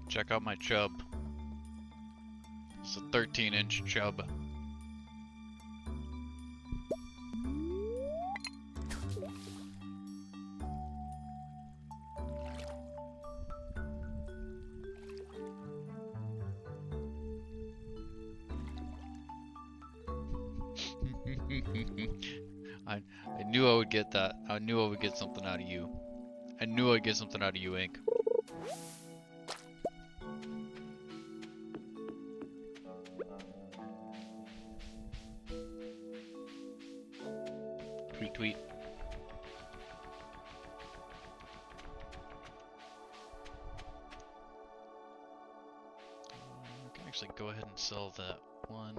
Check out my chub. It's a 13-inch chub. I knew I would get that. I knew I would get something out of you. I knew I'd get something out of you, Ink. Tweet. I can actually go ahead and sell that one.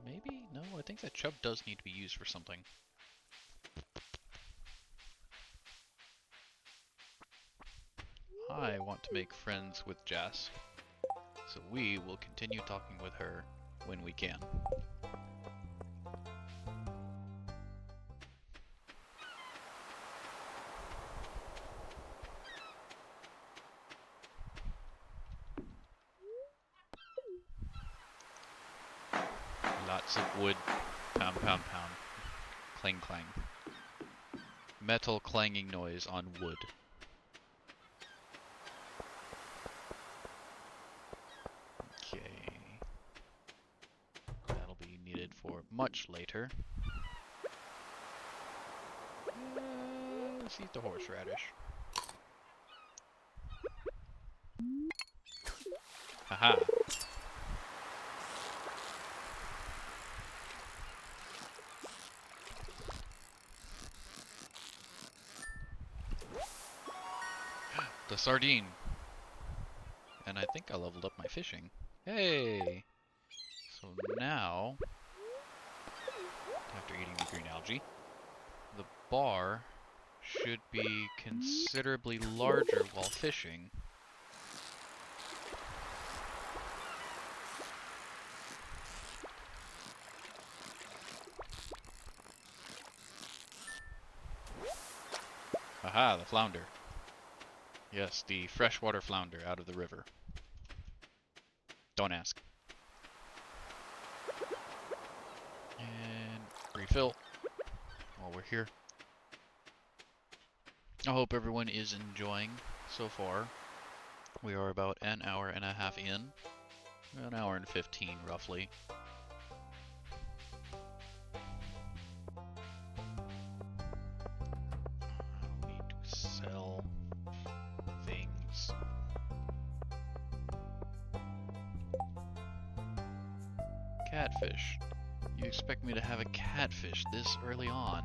Maybe? No, I think that chub does need to be used for something. I want to make friends with Jess, so we will continue talking with her when we can. Lots of wood. Pound, pound, pound. Clang, clang. Metal clanging noise on wood. Okay. That'll be needed for much later. Let's eat the horseradish. Haha. The sardine. And I think I leveled up my fishing. Hey! So now, after eating the green algae, the bar should be considerably larger while fishing. Aha, the flounder. Yes, the freshwater flounder out of the river. Don't ask. And refill while we're here. I hope everyone is enjoying so far. We are about an hour and a half in. An hour and 15 roughly. We need to sell things. Catfish. You expect me to have a catfish this early on?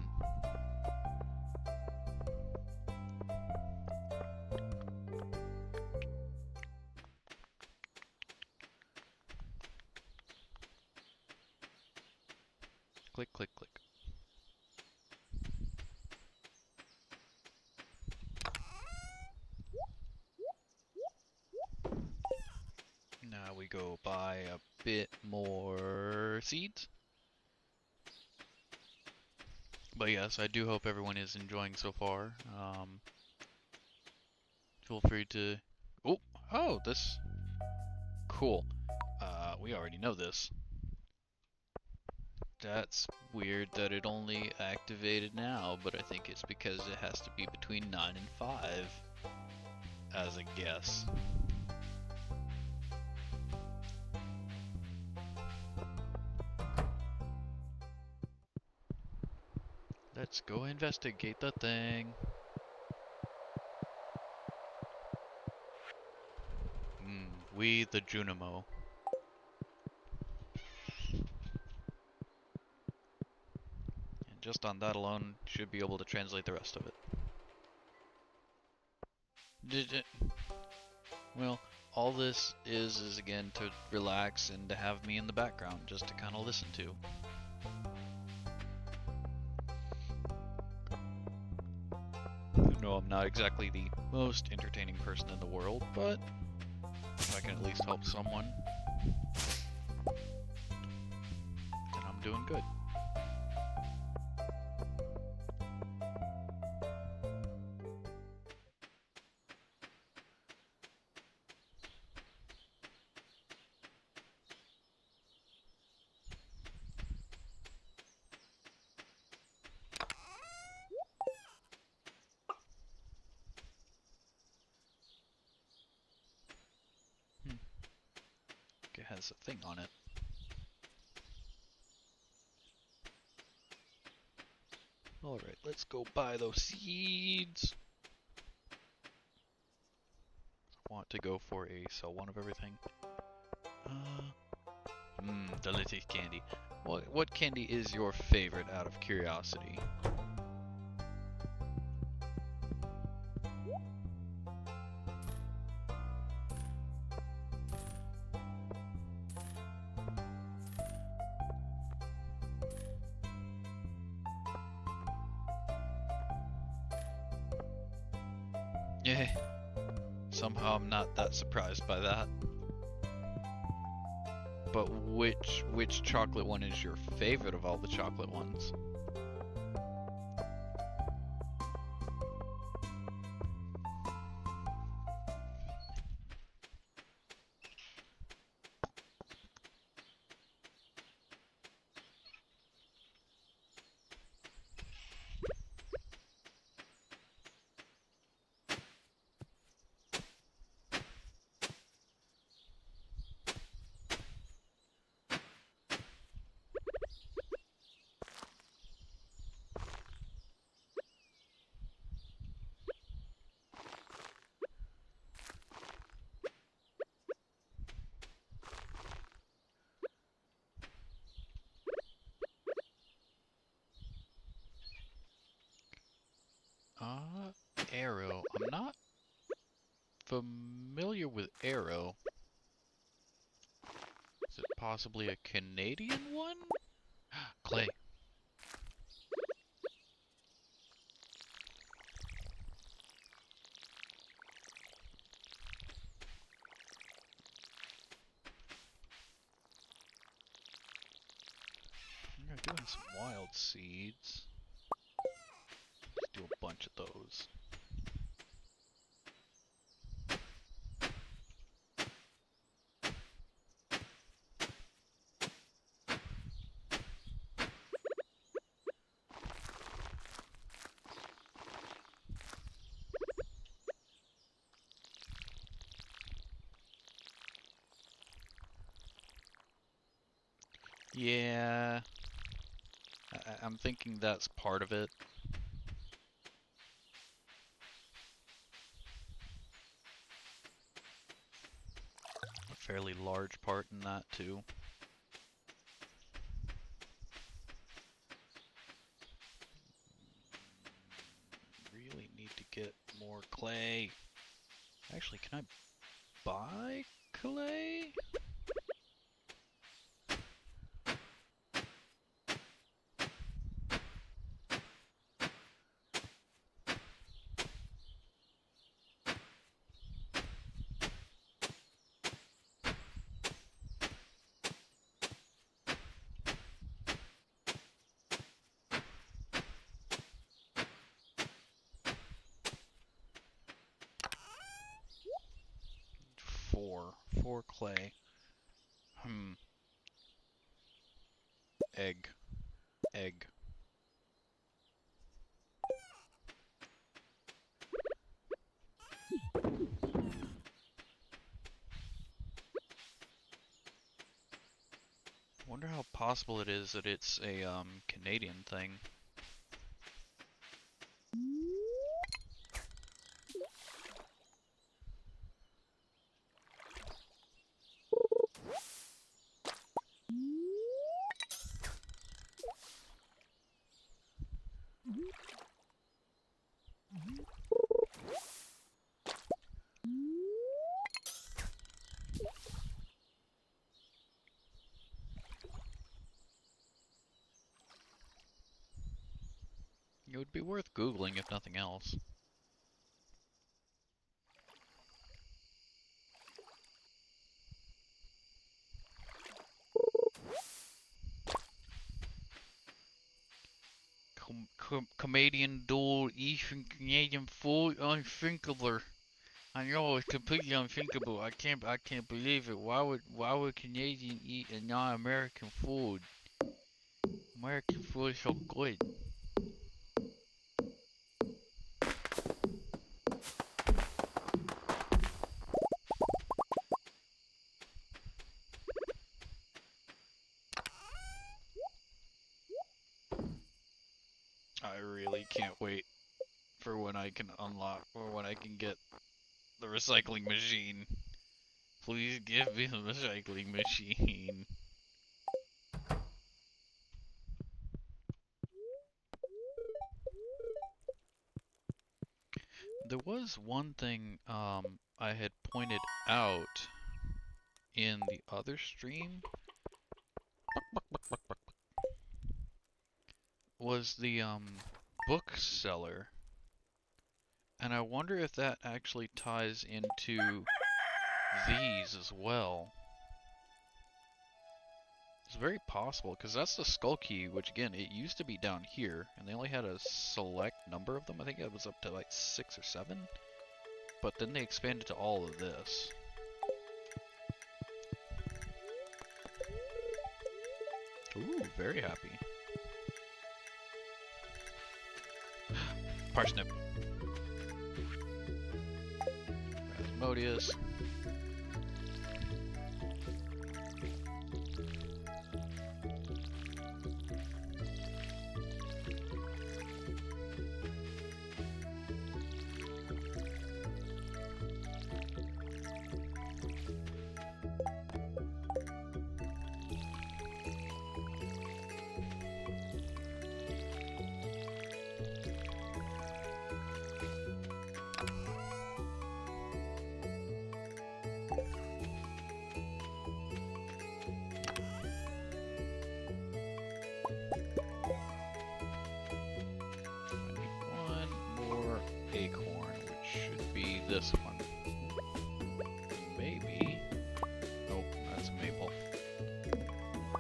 Click, click, click. Now we go buy a bit more seeds. But yes, I do hope everyone is enjoying so far. Feel free to... Oh, this... Cool. We already know this. That's weird that it only activated now, but I think it's because it has to be between 9 and 5, as a guess. Let's go investigate the thing. We the Junimo. And just on that alone, should be able to translate the rest of it. Well, all this is again to relax and to have me in the background just to kind of listen to. No, I'm not exactly the most entertaining person in the world, but if I can at least help someone, then I'm doing good. It has a thing on it. Alright, let's go buy those seeds. I want to go for a sell one of everything. Delicious candy. What candy is your favorite out of curiosity? Yeah, somehow I'm not that surprised by that. But which chocolate one is your favorite of all the chocolate ones? Arrow. I'm not familiar with Arrow. Is it possibly a Canadian one? Clay. I'm gonna do some wild seeds. Let's do a bunch of those. Yeah, I'm thinking that's part of it. A fairly large part in that too. More clay. Actually, can I buy clay? Four clay. Egg. Egg. Wonder how possible it is that it's a Canadian thing. It would be worth Googling if nothing else. Canadian dual Eastern Canadian food unthinkable. I know it's completely unthinkable. I can't believe it. Why would Canadian eat a non-American food? American food is so good. I really can't wait for when I can unlock or when I can get the recycling machine. Please give me the recycling machine. There was one thing I had pointed out in the other stream was the bookseller, and I wonder if that actually ties into these as well. It's very possible, because that's the skull key, which again, it used to be down here, and they only had a select number of them. I think it was up to like 6 or 7, but then they expanded to all of this. Ooh, very happy. Parsnip. Asmodeus. This one. Maybe. Nope, that's a maple.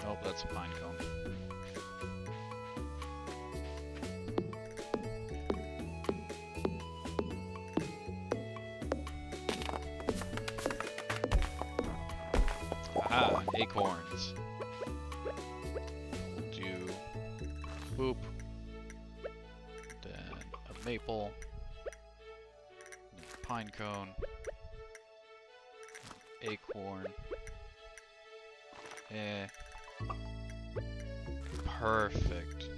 Nope, that's a pine cone. Ah, acorns. We'll do boop. Then a maple. Pine cone, acorn, perfect.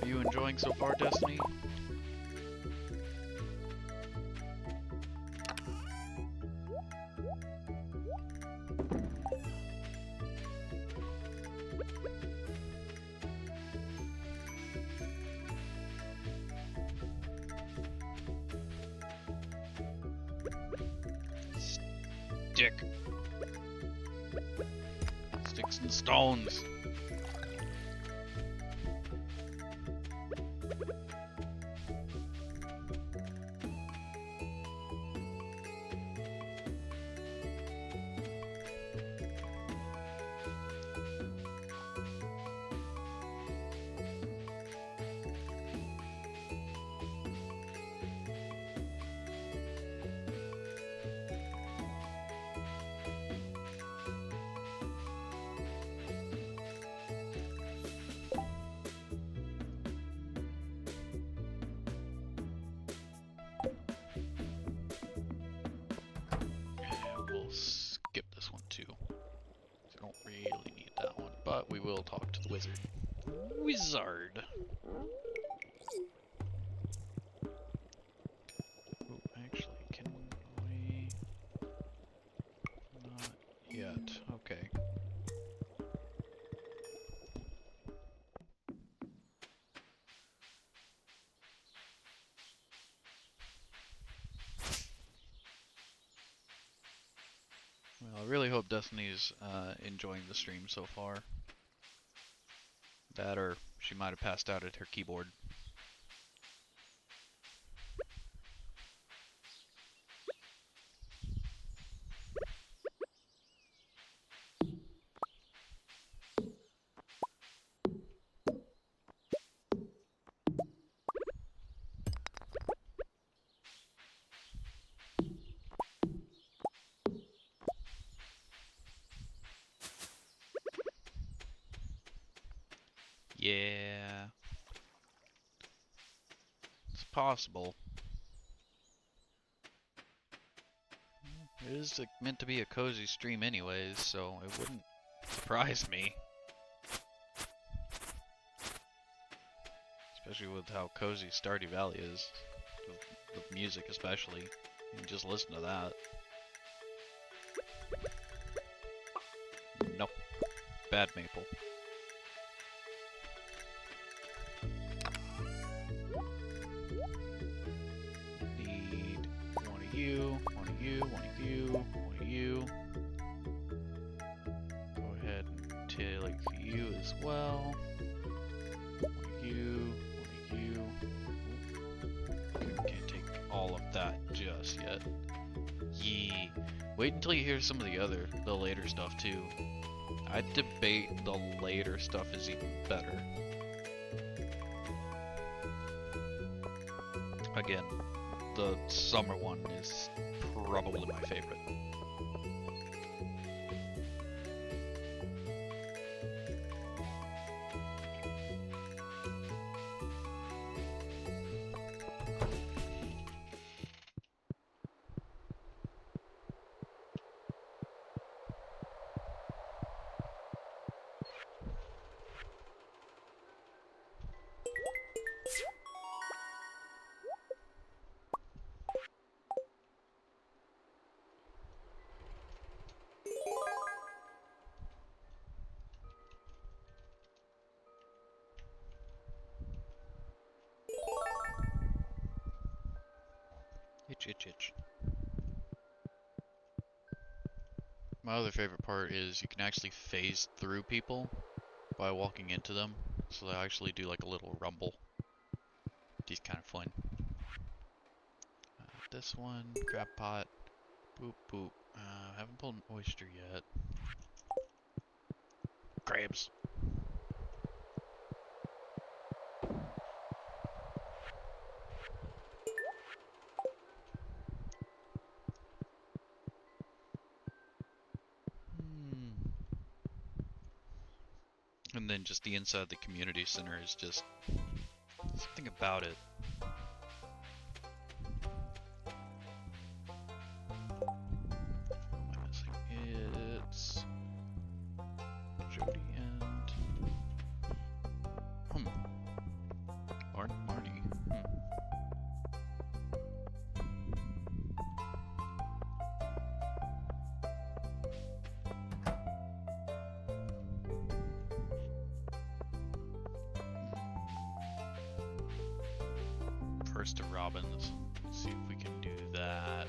Are you enjoying so far, Destiny? stick. Sticks and stones. We'll skip this one too. We don't really need that one, but we will talk to the wizard. Wizard! Ooh, actually, can we... Not yet. Okay. Well, I really hope Destiny's enjoying the stream so far. That or she might have passed out at her keyboard. Yeah. It's possible. It is meant to be a cozy stream anyways, so it wouldn't surprise me. Especially with how cozy Stardew Valley is. With music especially. You can just listen to that. Nope. Bad maple. Need one of you, one of you, one of you, one of you. Go ahead and take you as well. One of you, one of you. Can't take all of that just yet. Yee. Wait until you hear some of the later stuff too. I'd debate the later stuff is even better. Again, the summer one is probably my favorite. Itch. My other favorite part is you can actually phase through people by walking into them, so they actually do like a little rumble. It's kind of fun. This one, crab pot, boop boop. Haven't pulled an oyster yet. Crabs. And then just the inside of the community center is just something about it. What am I missing? It's Jody and Marnie. First to Robin's. Let's see if we can do that.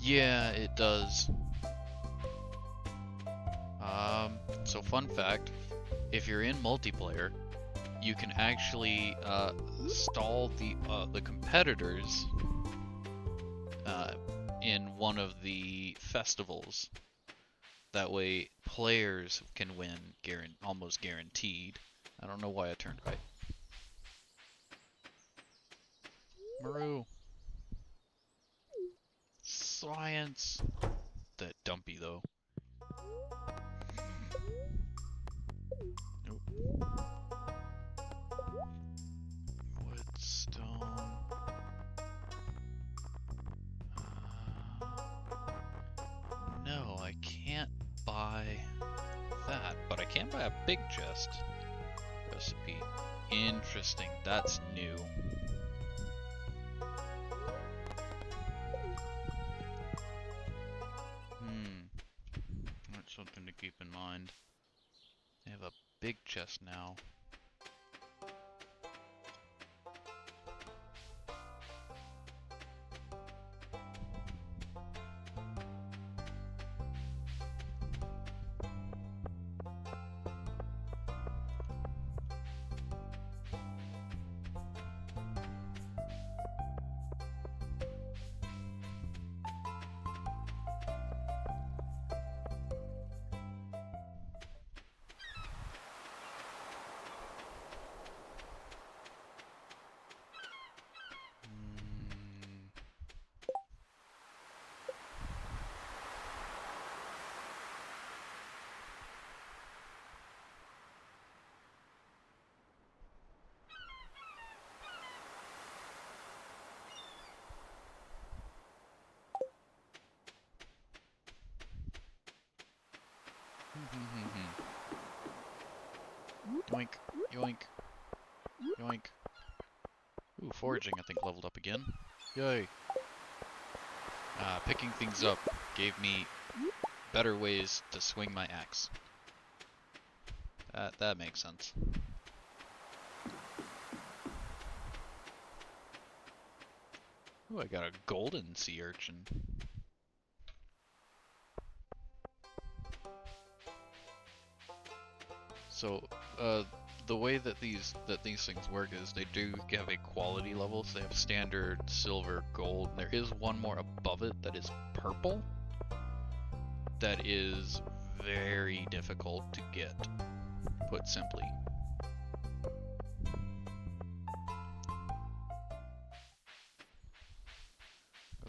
Yeah, it does. So fun fact, if you're in multiplayer, you can actually stall the competitors uh, in one of the festivals. That way, players can win, almost guaranteed. I don't know why I turned right. Maru. Science. That dumpy though. Nope. Woodstone. No, I can't buy that, but I can buy a big chest recipe. Interesting, that's new. That's something to keep in mind. They have a big chest now. Yoink, yoink, yoink. Ooh, foraging I think leveled up again. Yay. Picking things up gave me better ways to swing my axe. That makes sense. Ooh, I got a golden sea urchin. So, the way that these things work is they do have a quality level. So they have standard, silver, gold. There is one more above it that is purple. That is very difficult to get, put simply.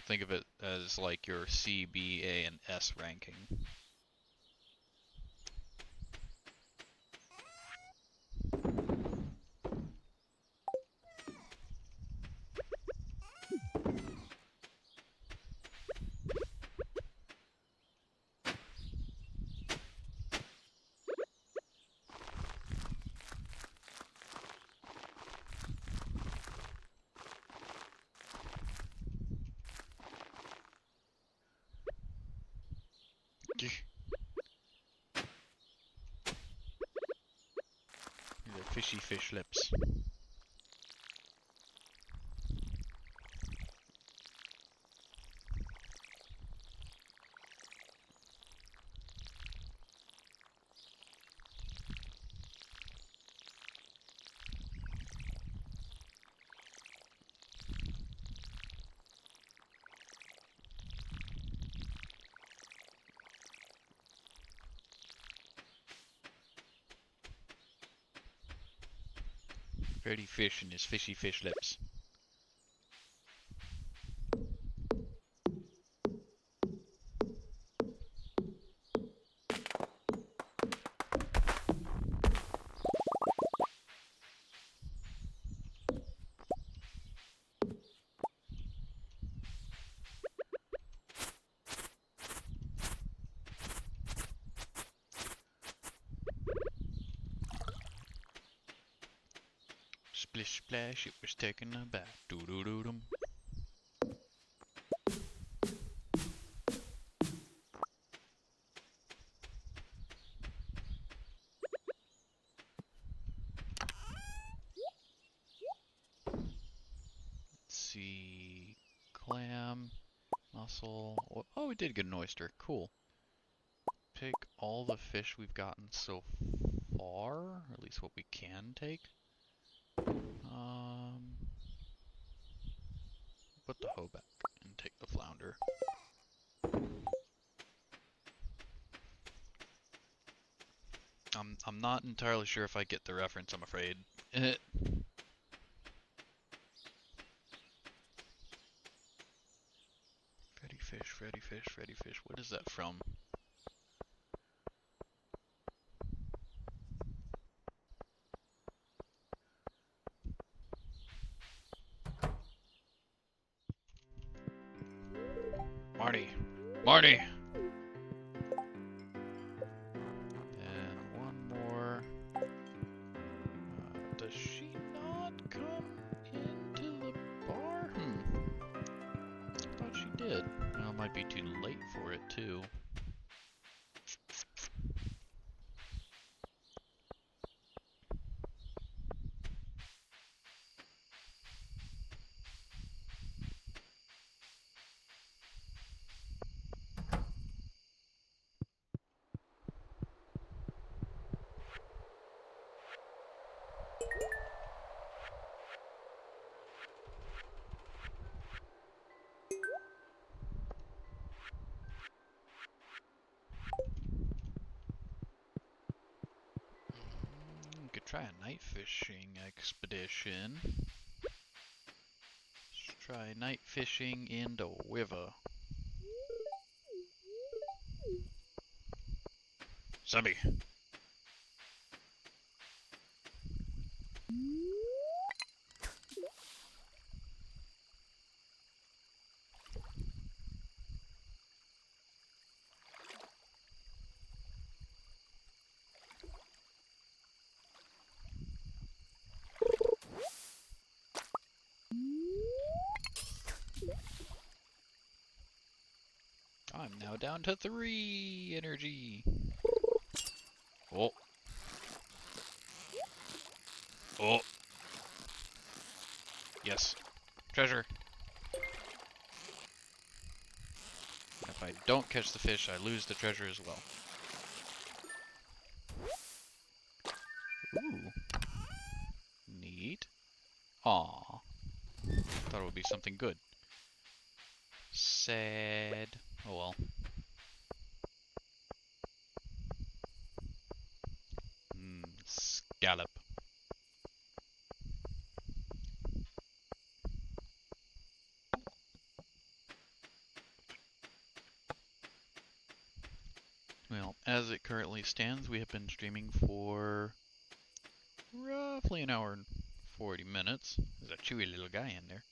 Think of it as like your C, B, A, and S ranking. The fishy fish lips. Pretty fish and his fishy fish lips. Splish splash, it was taking a bath. Doo doo doo dum. Let's see. Clam. mussel. Oh, we did get an oyster. Cool. Take all the fish we've gotten so far, or at least what we can take. Put the hoe back and take the flounder. I'm not entirely sure if I get the reference, I'm afraid. Ready fish, ready fish, ready fish. What is that from? Marty! Marty! And one more. Does she not come into the bar? I thought she did. Well, it might be too late for it, too. We could try a night fishing expedition. Let's try night fishing in the river. Zombie! I'm now down to 3 energy. Oh. Oh. Yes. Treasure. If I don't catch the fish, I lose the treasure as well. Ooh. Neat. Aw. Thought it would be something good. Sad. Oh well. Scallop. Well, as it currently stands, we have been streaming for roughly an hour and 40 minutes. There's a chewy little guy in there.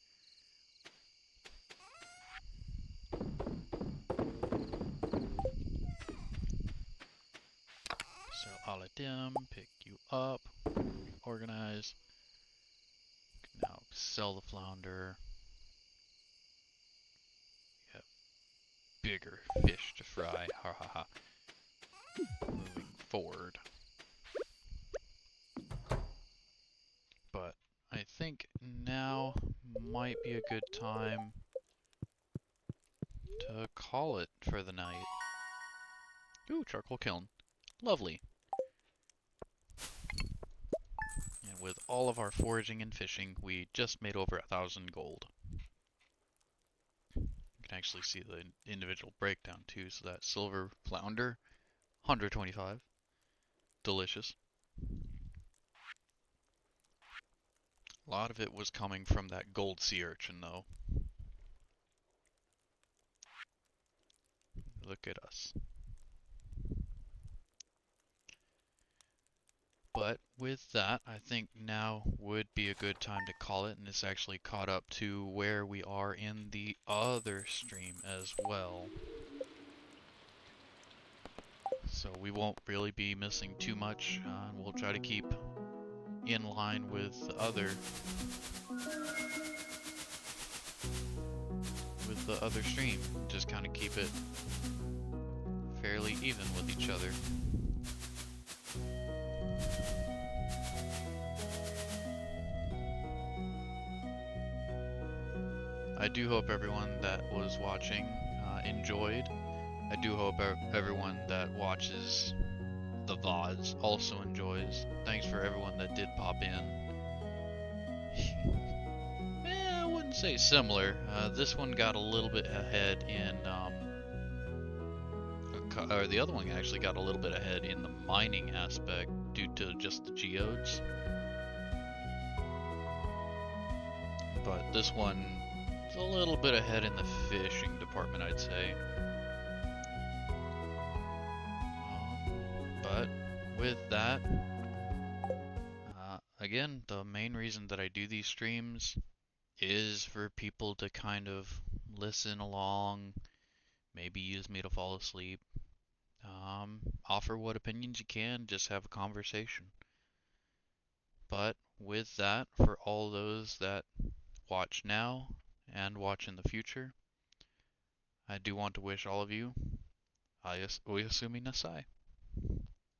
So I'll let them pick you up, organize. Now sell the flounder. You have bigger fish to fry. Ha ha ha. Moving forward. But I think now might be a good time to call it for the night. Ooh, charcoal kiln. Lovely. And with all of our foraging and fishing, we just made over 1,000 gold. You can actually see the individual breakdown too, so that silver flounder, 125. Delicious. A lot of it was coming from that gold sea urchin though. Look at us. But with that, I think now would be a good time to call it, and it's actually caught up to where we are in the other stream as well. So we won't really be missing too much, and we'll try to keep in line with the other stream. Just kind of keep it fairly even with each other. I do hope everyone that was watching enjoyed. I do hope everyone that watches the VODs also enjoys. Thanks for everyone that did pop in. I wouldn't say similar. This one got a little bit ahead in, or the other one actually got a little bit ahead in the mining aspect due to just the geodes. But this one is a little bit ahead in the fishing department, I'd say. But with that, again, the main reason that I do these streams is for people to kind of listen along, maybe use me to fall asleep, offer what opinions you can, just have a conversation. But with that, for all those that watch now and watch in the future, I do want to wish all of you Oyasumi Nasai.